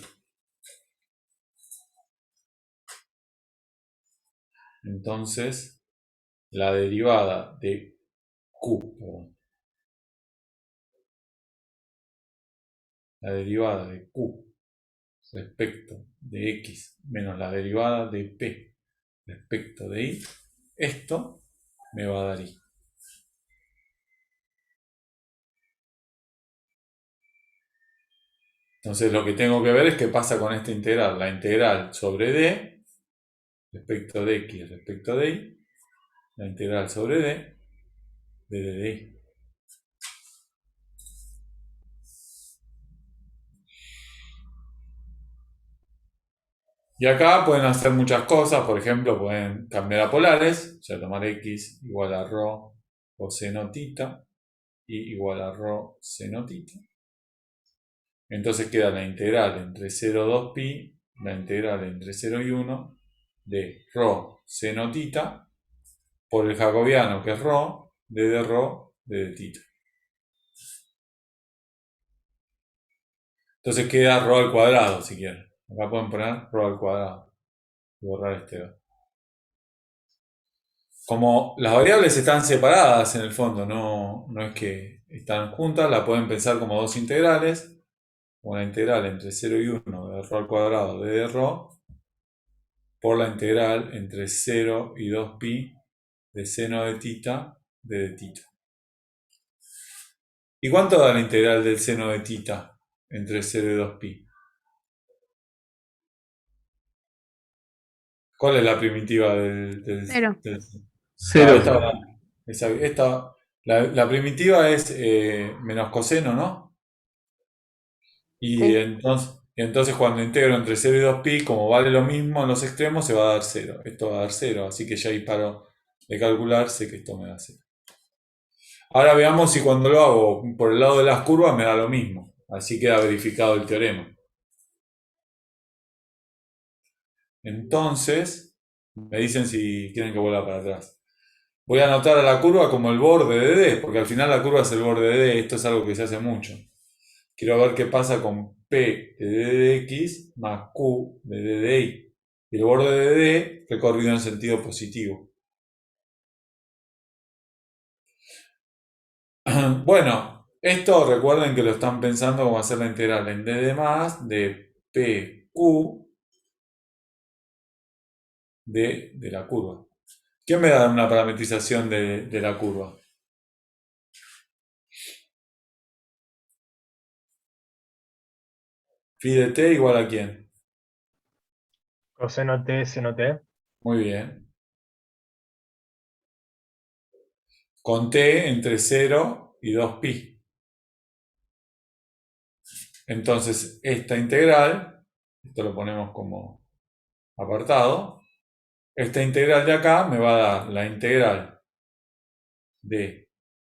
Entonces, la derivada de q, perdón, la derivada de q respecto de x menos la derivada de p respecto de y, esto me va a dar y. Entonces lo que tengo que ver es qué pasa con esta integral. La integral sobre d respecto de x respecto de y, la integral sobre d de y. Y acá pueden hacer muchas cosas, por ejemplo, pueden cambiar a polares, o sea, tomar x igual a rho coseno tita y igual a rho seno tita. Entonces queda la integral entre 0 y 2pi, la integral entre 0 y 1 de rho seno tita por el jacobiano que es rho, de rho, de tita. Entonces queda rho al cuadrado, si quieren. Acá pueden poner rho al cuadrado y borrar este 2. Como las variables están separadas en el fondo, no es que están juntas, la pueden pensar como dos integrales. Una integral entre 0 y 1 de rho al cuadrado de rho por la integral entre 0 y 2pi de seno de tita de tita. ¿Y cuánto da la integral del seno de tita entre 0 y 2pi? ¿Cuál es la primitiva del 0. 0. La primitiva es menos coseno, ¿no? Y Sí. entonces cuando integro entre 0 y 2pi, como vale lo mismo en los extremos, se va a dar 0. Esto va a dar 0, así que ya ahí paro de calcular, sé que esto me da 0. Ahora veamos si cuando lo hago por el lado de las curvas me da lo mismo. Así queda verificado el teorema. Entonces, me dicen si quieren que vuelva para atrás. Voy a anotar a la curva como el borde de D, porque al final la curva es el borde de D. Esto es algo que se hace mucho. Quiero ver qué pasa con P de D de X más Q de D de Y. Y el borde de D recorrido en sentido positivo. Bueno, esto recuerden que lo están pensando como hacer la integral en D de más de PQ de la curva. ¿Qué me da una parametrización de la curva? Phi de t igual a quién? Coseno T, seno T. Muy bien. Con t entre 0 y 2pi. Entonces, esta integral, esto lo ponemos como apartado, esta integral de acá me va a dar la integral de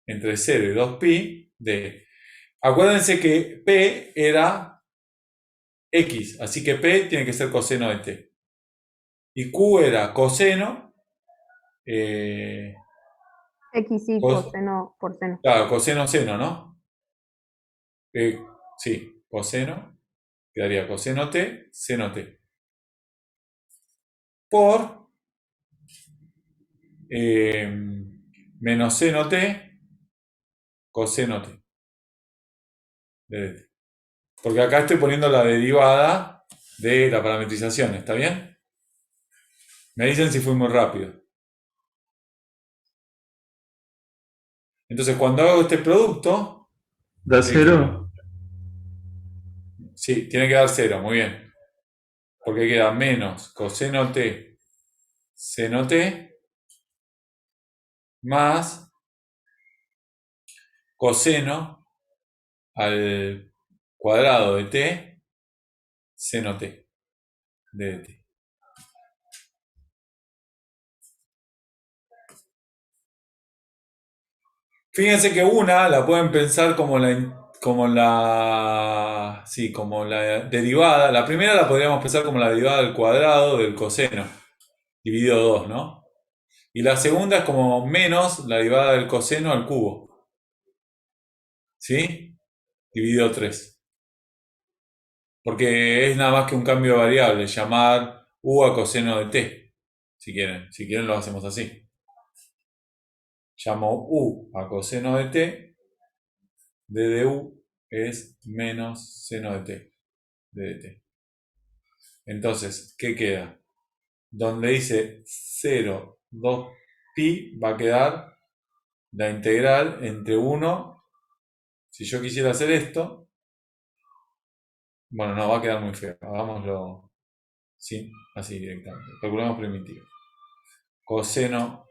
entre 0 y 2pi de... Acuérdense que p era x, así que p tiene que ser coseno de t. Y q era coseno... X y coseno por seno. Claro, coseno seno, ¿no? Sí, coseno, quedaría coseno t, seno t. Por menos seno t, coseno t. De t. Porque acá estoy poniendo la derivada de la parametrización, ¿está bien? Me dicen si fui muy rápido. Entonces, cuando hago este producto... ¿Da 0? Sí, tiene que dar 0, muy bien. Porque queda menos coseno t, seno t, más coseno al cuadrado de t, seno t, de t. Fíjense que una la pueden pensar como la derivada. La primera la podríamos pensar como la derivada del cuadrado del coseno, dividido 2, ¿no? Y la segunda es como menos la derivada del coseno al cubo. ¿Sí? Dividido 3. Porque es nada más que un cambio de variable, llamar u a coseno de t. Si quieren lo hacemos así. Llamo u a coseno de t, d de u es menos seno de t, d de t. Entonces, ¿qué queda? Donde dice 0, 2pi va a quedar la integral entre 1. Si yo quisiera hacer esto, bueno, no, va a quedar muy feo. Hagámoslo así directamente. Calculamos primitivo. Coseno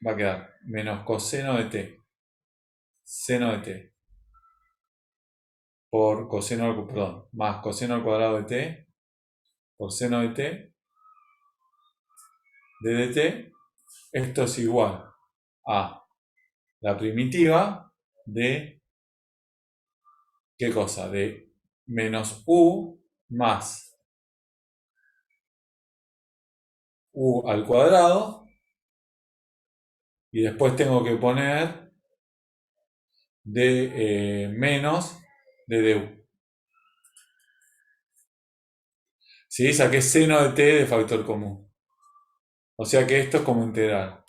va a quedar menos coseno de t, seno de t, por coseno, perdón, más coseno al cuadrado de t, por seno de t, d de t. Esto es igual a la primitiva de, ¿qué cosa? De menos u más u al cuadrado, y después tengo que poner de menos de du. ¿Sí? Saqué seno de t de factor común. O sea que esto es como integral.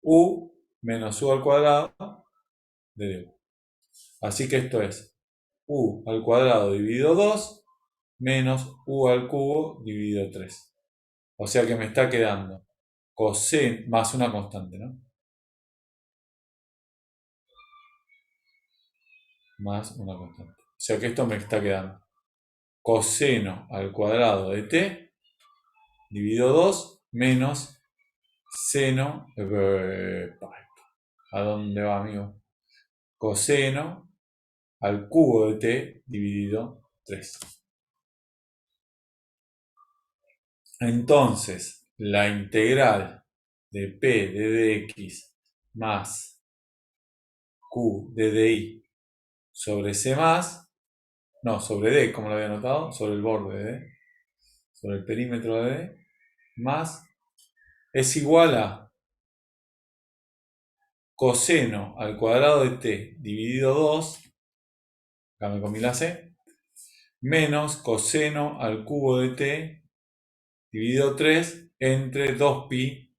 U menos u al cuadrado de du. Así que esto es u al cuadrado dividido 2 menos u al cubo dividido 3. O sea que me está quedando coseno más una constante, ¿no? Más una constante. O sea que esto me está quedando coseno al cuadrado de t dividido 2 menos seno. ¿A dónde va, amigo? Coseno al cubo de t dividido 3. Entonces, la integral de P de dx más Q de dy sobre C más, no, sobre D, como lo había notado, sobre el borde de D, sobre el perímetro de D, más, es igual a coseno al cuadrado de t dividido 2, acá me comí la C, menos coseno al cubo de t dividido 3 entre 2pi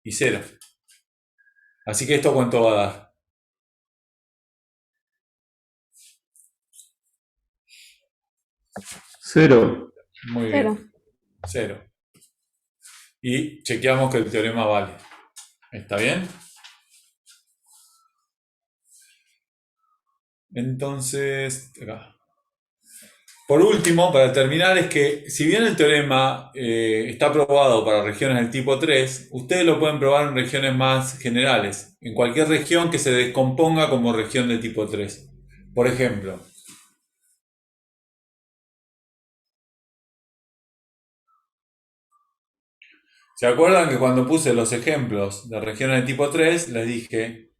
y 0. Así que esto cuánto va a dar. Cero. Muy Cero. bien. 0. Y chequeamos que el teorema vale. ¿Está bien? Entonces, acá. Por último, para terminar, es que si bien el teorema está probado para regiones del tipo 3, ustedes lo pueden probar en regiones más generales, en cualquier región que se descomponga como región de tipo 3. Por ejemplo, ¿se acuerdan que cuando puse los ejemplos de regiones de tipo 3, les dije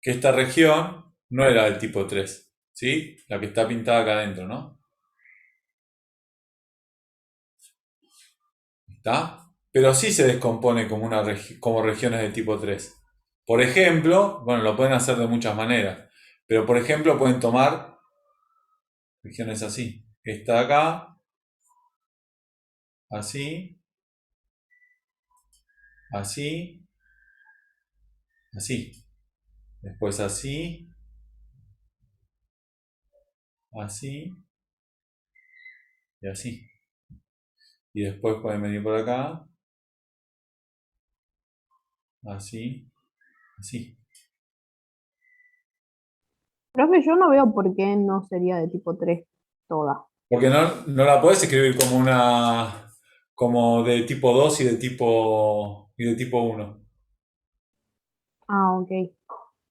que esta región no era del tipo 3, ¿sí? La que está pintada acá adentro, ¿no? ¿Está? Pero sí se descompone como, como regiones de tipo 3. Por ejemplo, bueno, lo pueden hacer de muchas maneras, pero por ejemplo pueden tomar regiones así. Esta de acá, así, así, así. Después así, así y así. Y después pueden venir por acá, así, así. Profe, yo no veo por qué no sería de tipo 3 toda. Porque no la podés escribir como como de tipo 2 y de tipo 1. Ah, ok.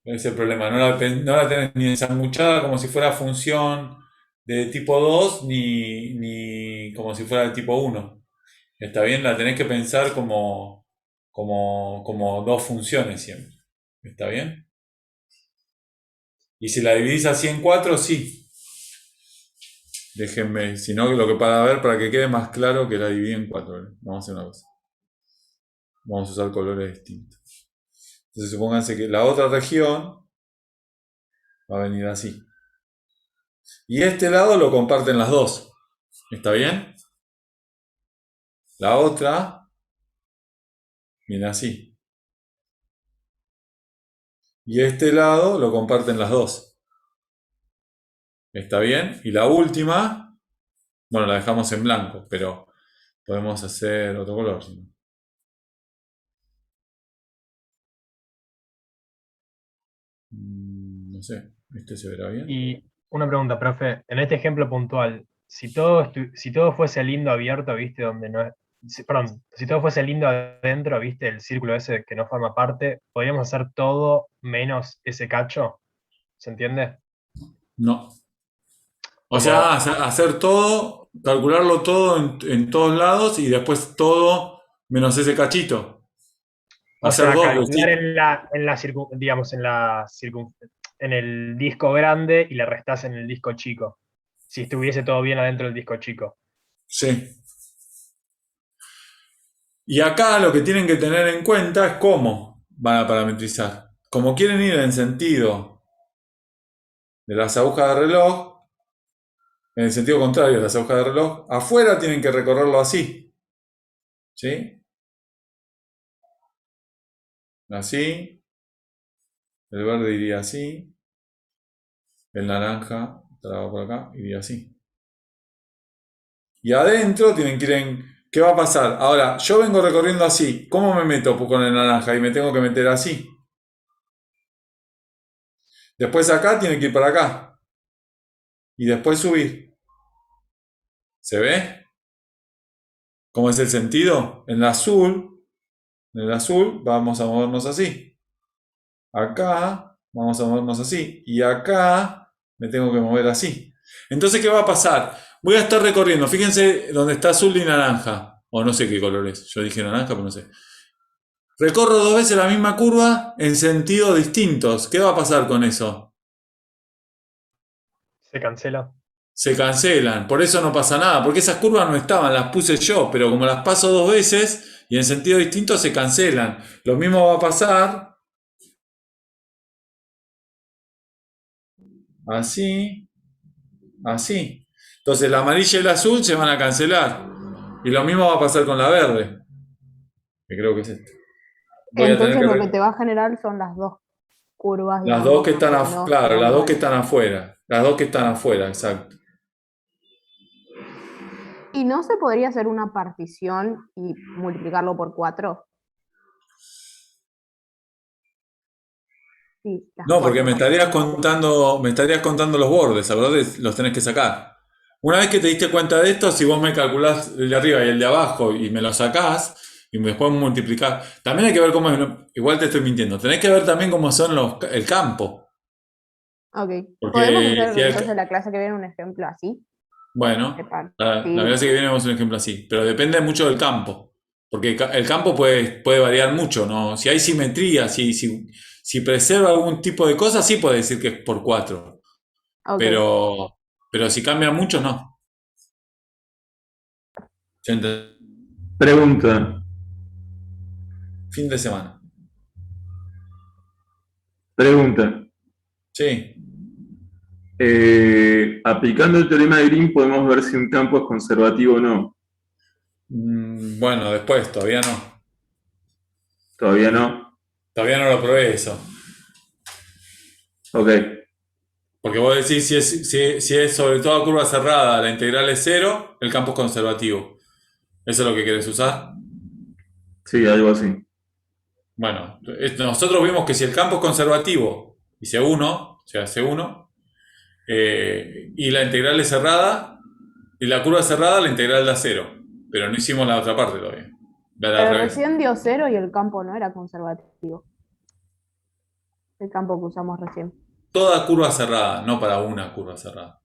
Ese es el problema. No la tenés ni ensanguchada como si fuera función de tipo 2 ni como si fuera de tipo 1. ¿Está bien? La tenés que pensar como dos funciones siempre. ¿Está bien? Y si la dividís así en 4, sí. Déjenme, si no, lo que para ver, para que quede más claro que la dividí en 4. Vamos a hacer una cosa. Vamos a usar colores distintos. Entonces supónganse que la otra región va a venir así. Y este lado lo comparten las dos. ¿Está bien? La otra viene así. Y este lado lo comparten las dos. ¿Está bien? Y la última, bueno, la dejamos en blanco, pero podemos hacer otro color. No sé, este se verá bien. Y una pregunta, profe, en este ejemplo puntual, si todo fuese lindo abierto, ¿viste? Donde no es, perdón, si todo fuese lindo adentro, ¿viste? El círculo ese que no forma parte, ¿podríamos hacer todo menos ese cacho? ¿Se entiende? No. O Como, sea, hacer todo, calcularlo todo en todos lados y después todo menos ese cachito. o Hacer sea, dos calcular veces. digamos, en el disco grande y le restás en el disco chico. Si estuviese todo bien adentro del disco chico. Sí. Y acá lo que tienen que tener en cuenta es cómo van a parametrizar. Como quieren ir en sentido de las agujas de reloj, en el sentido contrario de las agujas de reloj, afuera tienen que recorrerlo así. ¿Sí? Así. El verde iría así. El naranja traba por acá, iría así. Y adentro tienen que ir en... ¿Qué va a pasar? Ahora, yo vengo recorriendo así. ¿Cómo me meto con el naranja? Y me tengo que meter así. Después acá tiene que ir para acá. Y después subir. ¿Se ve? ¿Cómo es el sentido? En el azul vamos a movernos así. acá, vamos a movernos así, y acá me tengo que mover así. Entonces, ¿qué va a pasar? Voy a estar recorriendo, fíjense donde está azul y naranja, o no sé qué color es, yo dije naranja, pero no sé. Recorro 2 veces la misma curva en sentidos distintos. ¿Qué va a pasar con eso? Se cancela. Se cancelan, por eso no pasa nada, porque esas curvas no estaban, las puse yo, pero como las paso 2 veces y en sentido distinto se cancelan. Lo mismo va a pasar así, así. Entonces la amarilla y el azul se van a cancelar. Y lo mismo va a pasar con la verde, que creo que es esta. Voy a tener Entonces que lo que te va a generar son las dos curvas. las digamos, dos que están no claro, las dos que iguales. están afuera. Las dos que están afuera, exacto. ¿Y no se podría hacer una partición y multiplicarlo por 4? Sí, las No, porque 4 me estarías particiones. contando los bordes, ¿sabes? Los tenés que sacar. Una vez que te diste cuenta de esto, si vos me calculás el de arriba y el de abajo y me lo sacás y después multiplicás, también hay que ver cómo es, igual te estoy mintiendo, tenés que ver también cómo son el campo. Ok. Porque ¿Podemos hacer si entonces la clase que viene un ejemplo así? bueno, De la partido. clase que viene vemos un ejemplo así, pero depende mucho del campo. Porque el campo puede variar mucho, ¿no? Si hay simetría, si preserva algún tipo de cosa, sí puede decir que es por 4. Ok. Pero si cambia mucho, no. Pregunta. Fin de semana. Pregunta. Sí. Aplicando el teorema de Green podemos ver si un campo es conservativo o no. Bueno, después, todavía no. Todavía no. Todavía no lo probé eso. Ok. Porque vos decís, si es sobre toda curva cerrada, la integral es 0, el campo es conservativo. ¿Eso es lo que querés usar? Sí, algo así. Bueno, nosotros vimos que si el campo es conservativo y C1, o sea, C1, y la integral es cerrada, y la curva es cerrada, la integral da 0. Pero no hicimos la otra parte todavía. Al Pero revés. recién dio 0 y el campo no era conservativo. El campo que usamos recién. Toda curva cerrada, no para una curva cerrada.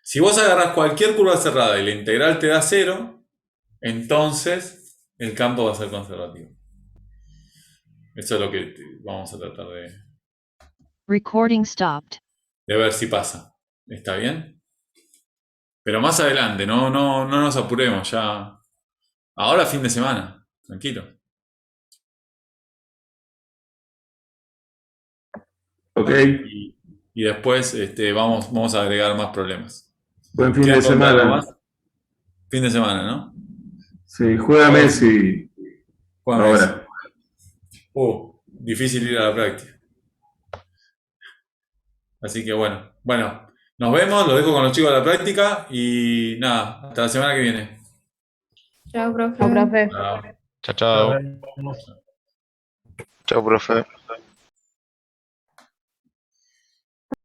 Si vos agarrás cualquier curva cerrada y la integral te da 0, entonces el campo va a ser conservativo. Eso es lo que vamos a tratar Recording stopped. de ver si pasa. ¿Está bien? Pero más adelante, no nos apuremos ya. Ahora fin de semana, tranquilo. Ok. Y después vamos a agregar más problemas. Buen fin de ¿Quieren contar algo semana. más? Fin de semana, ¿no? Sí, juega Ahora- Messi. Juega Ahora. Difícil ir a la práctica. Así que bueno, nos vemos, los dejo con los chicos a la práctica y nada, hasta la semana que viene. Chao, profe. No, profe. Chao. Chao, chao. Nos vemos. Chao, profe.